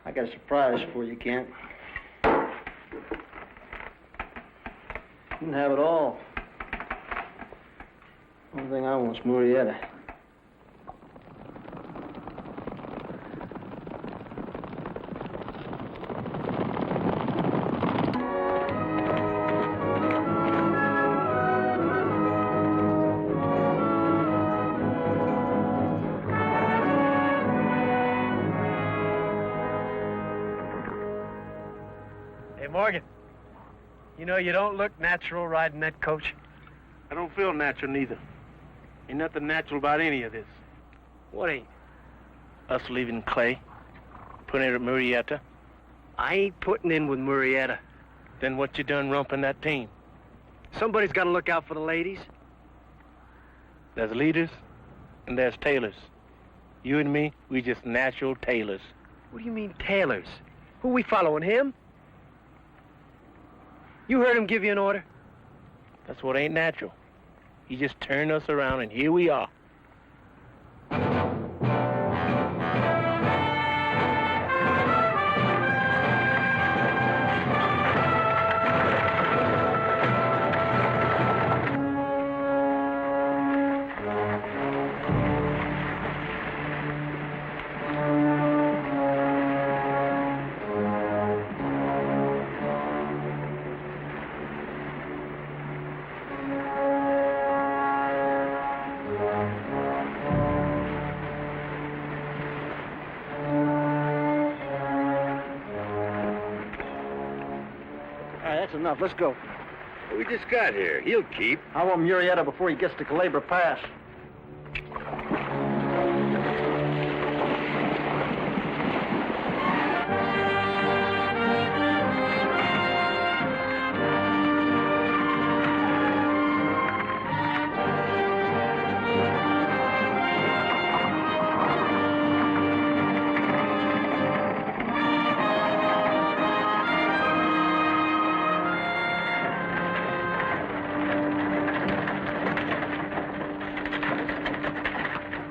I got a surprise for you, Kent. You can have it all. Only thing I want's Murrieta. Hey, Morgan. You know, you don't look natural riding that coach. I don't feel natural neither. Ain't nothing natural about any of this. What ain't? Us leaving Clay, putting it at Murrieta. I ain't putting in with Murrieta. Then what you done rumping that team? Somebody's got to look out for the ladies. There's leaders and there's tailors. You and me, we just natural tailors. What do you mean, tailors? Who we following, him? You heard him give you an order? That's what ain't natural. He just turned us around, and here we are. That's enough. Let's go. We just got here. He'll keep. I want Murrieta before he gets to Culebra Pass.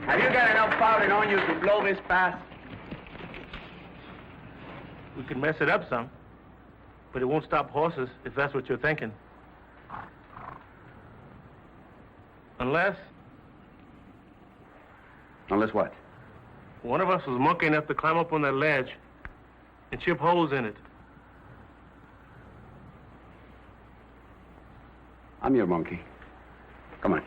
Have you got enough powder on you to blow this pass? We can mess it up some, but it won't stop horses if that's what you're thinking. Unless Unless what? one of us was monkey enough to climb up on that ledge and chip holes in it. I'm your monkey. Come on.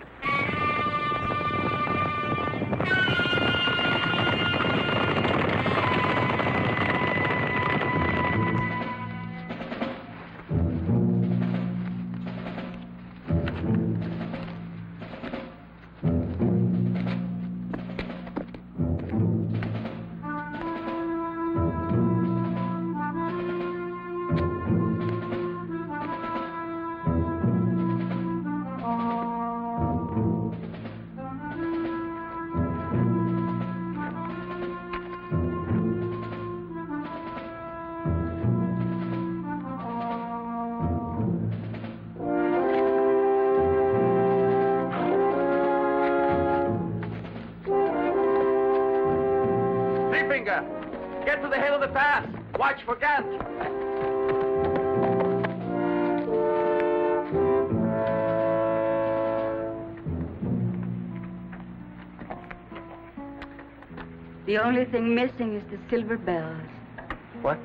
Get to the head of the pass. Watch for Gant. The only thing missing is the silver bells. What?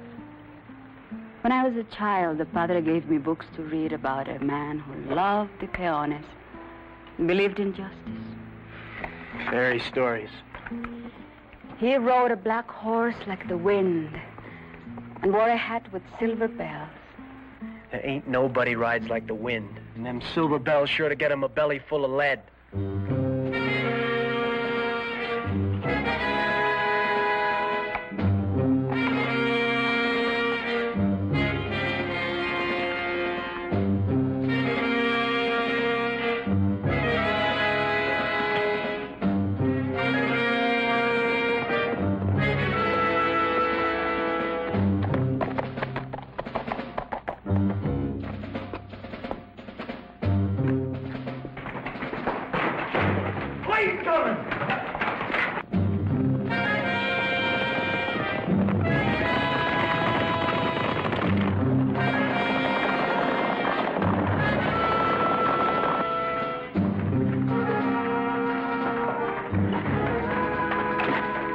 When I was a child, the padre gave me books to read about a man who loved the peones and believed in justice. Fairy stories. He rode a black horse like the wind and wore a hat with silver bells. There ain't nobody rides like the wind. And them silver bells sure to get him a belly full of lead.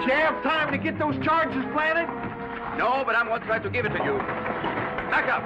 Do you have time to get those charges planted? No, but I'm going to try to give it to you. Back up.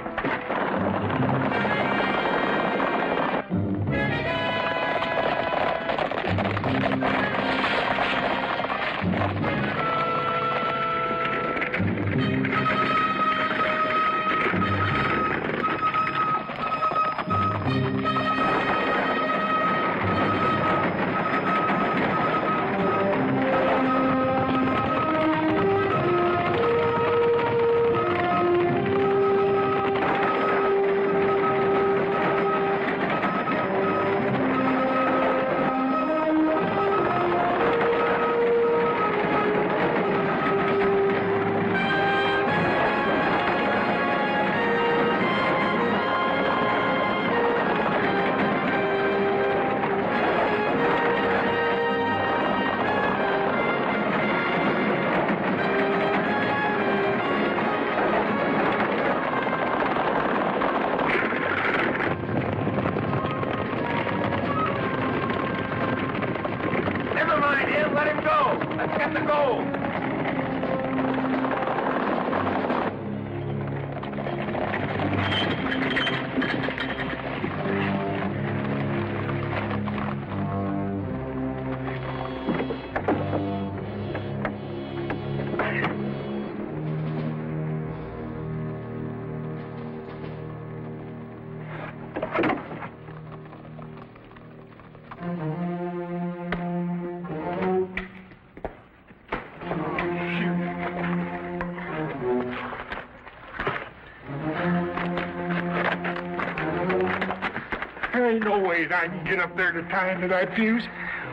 There ain't no way I can get up there to tie into that fuse.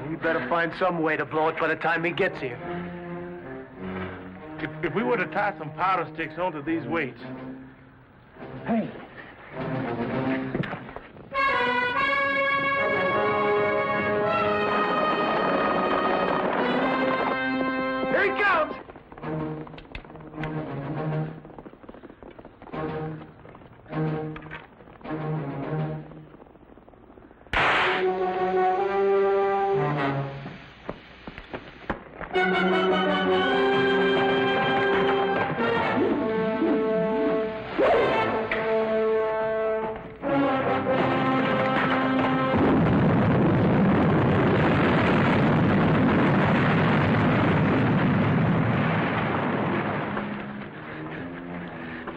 We better find some way to blow it by the time he gets here. If we were to tie some powder sticks onto these weights. Hey. Here he comes!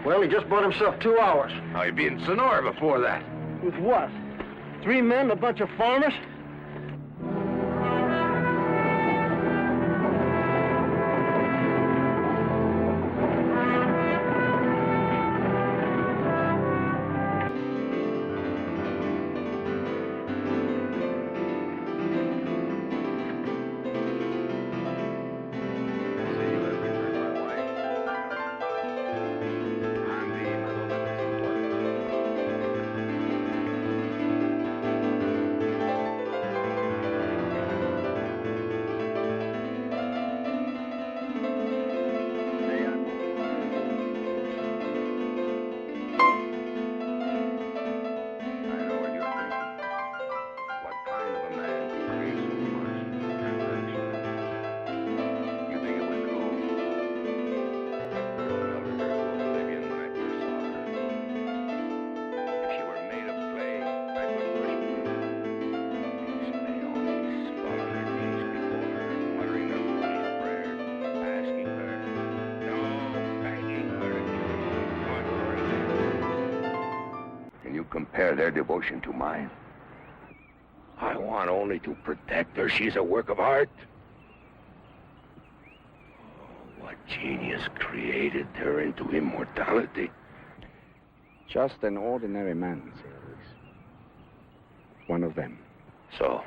Well, he just bought himself 2 hours. Now, he'd be in Sonora before that. With what? 3 men, a bunch of farmers? Compare their devotion to mine. I want only to protect her. She's a work of art. Oh, what genius created her into immortality? Just an ordinary man, Sir Luis. One of them. So,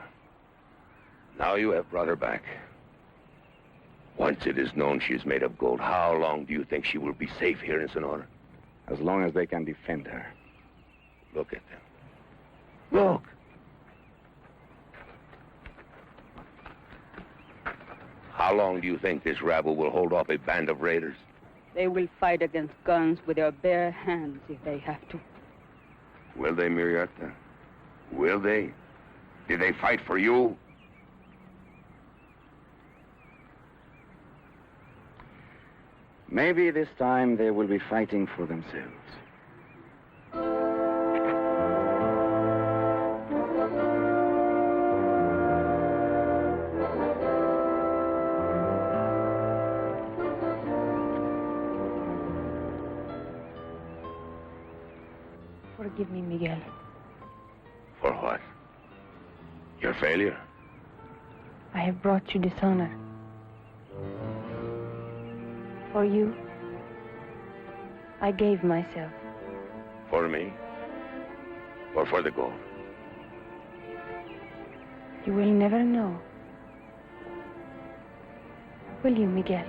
now you have brought her back. Once it is known she is made of gold, how long do you think she will be safe here in Sonora? As long as they can defend her. Look at them. Look. How long do you think this rabble will hold off a band of raiders? They will fight against guns with their bare hands if they have to. Will they, Murieta? Will they? Did they fight for you? Maybe this time they will be fighting for themselves. Forgive me, Miguel. For what? Your failure? I have brought you dishonor. For you, I gave myself. For me? Or for the gold? You will never know. Will you, Miguel?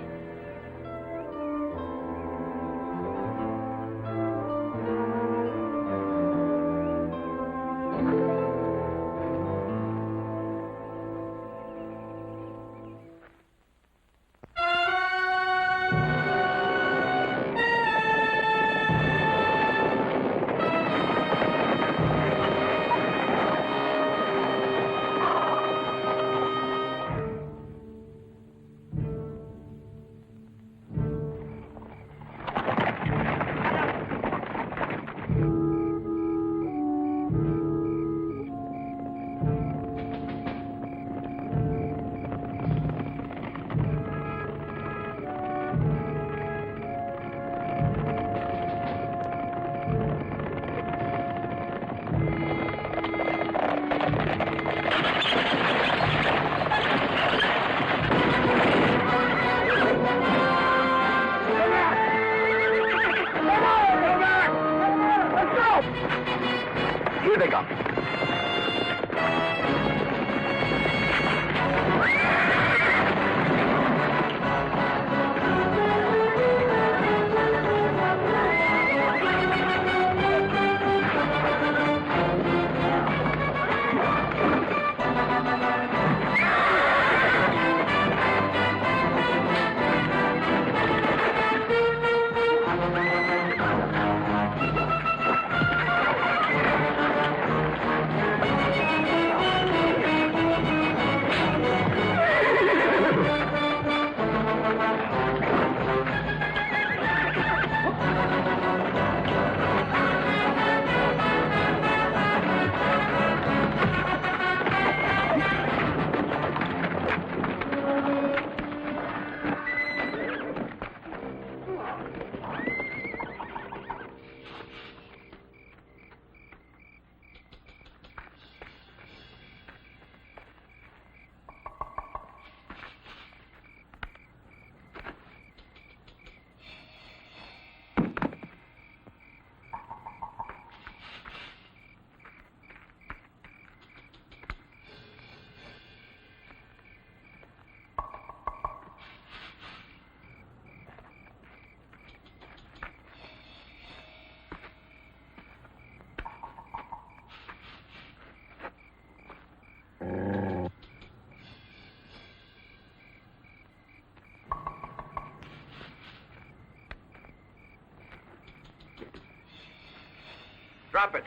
Drop it.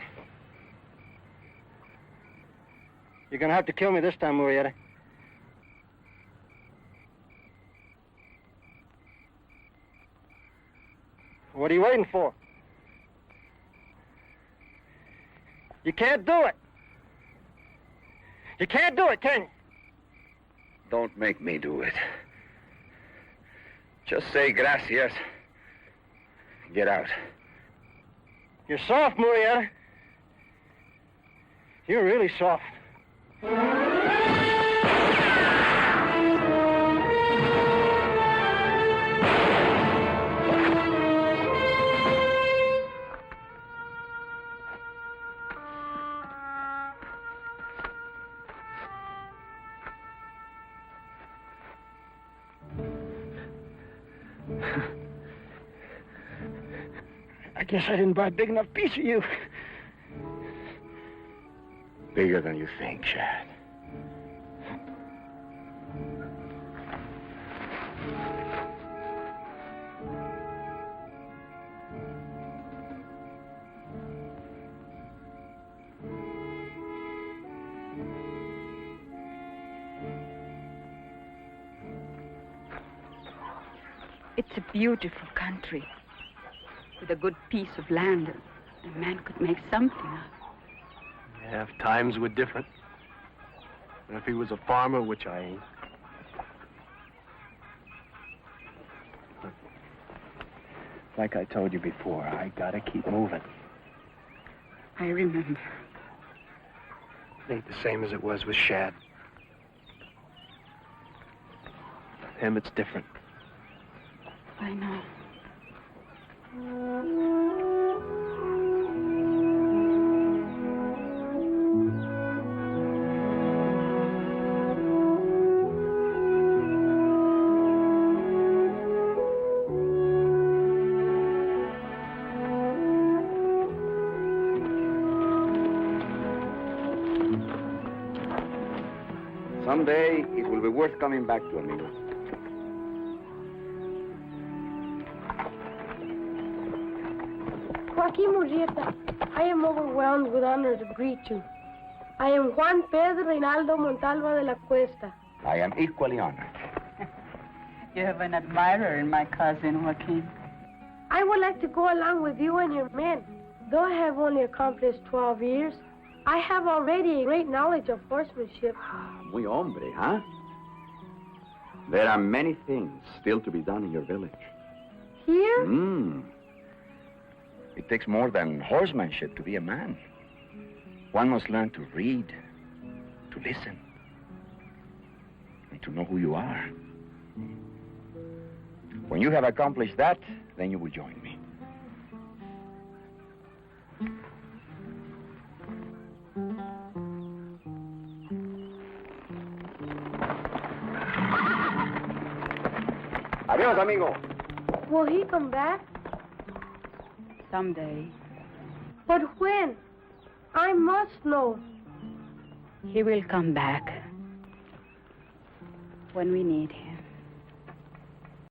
You're gonna have to kill me this time, Murrieta. What are you waiting for? You can't do it. You can't do it, can you? Don't make me do it. Just say gracias. Get out. You're soft, Murrieta. You're really soft. I guess I didn't buy a big enough piece of you. Bigger than you think, Shad. It's a beautiful country with a good piece of land. A man could make something of. Yeah, if times were different. And if he was a farmer, which I ain't. Like I told you before, I gotta keep moving. I remember. It ain't the same as it was with Shad. With him, it's different. I know. Someday, it will be worth coming back to, amigo. Joaquin Murrieta, I am overwhelmed with honor to greet you. I am Juan Pedro Reinaldo Montalva de la Cuesta. I am equally honored. You have an admirer in my cousin, Joaquin. I would like to go along with you and your men. Though I have only accomplished 12 years, I have already a great knowledge of horsemanship. Muy hombre, huh? There are many things still to be done in your village. Here? It takes more than horsemanship to be a man. One must learn to read, to listen, and to know who you are. When you have accomplished that, then you will join me. Adios, amigo. Will he come back? Someday. But when? I must know. He will come back when we need him.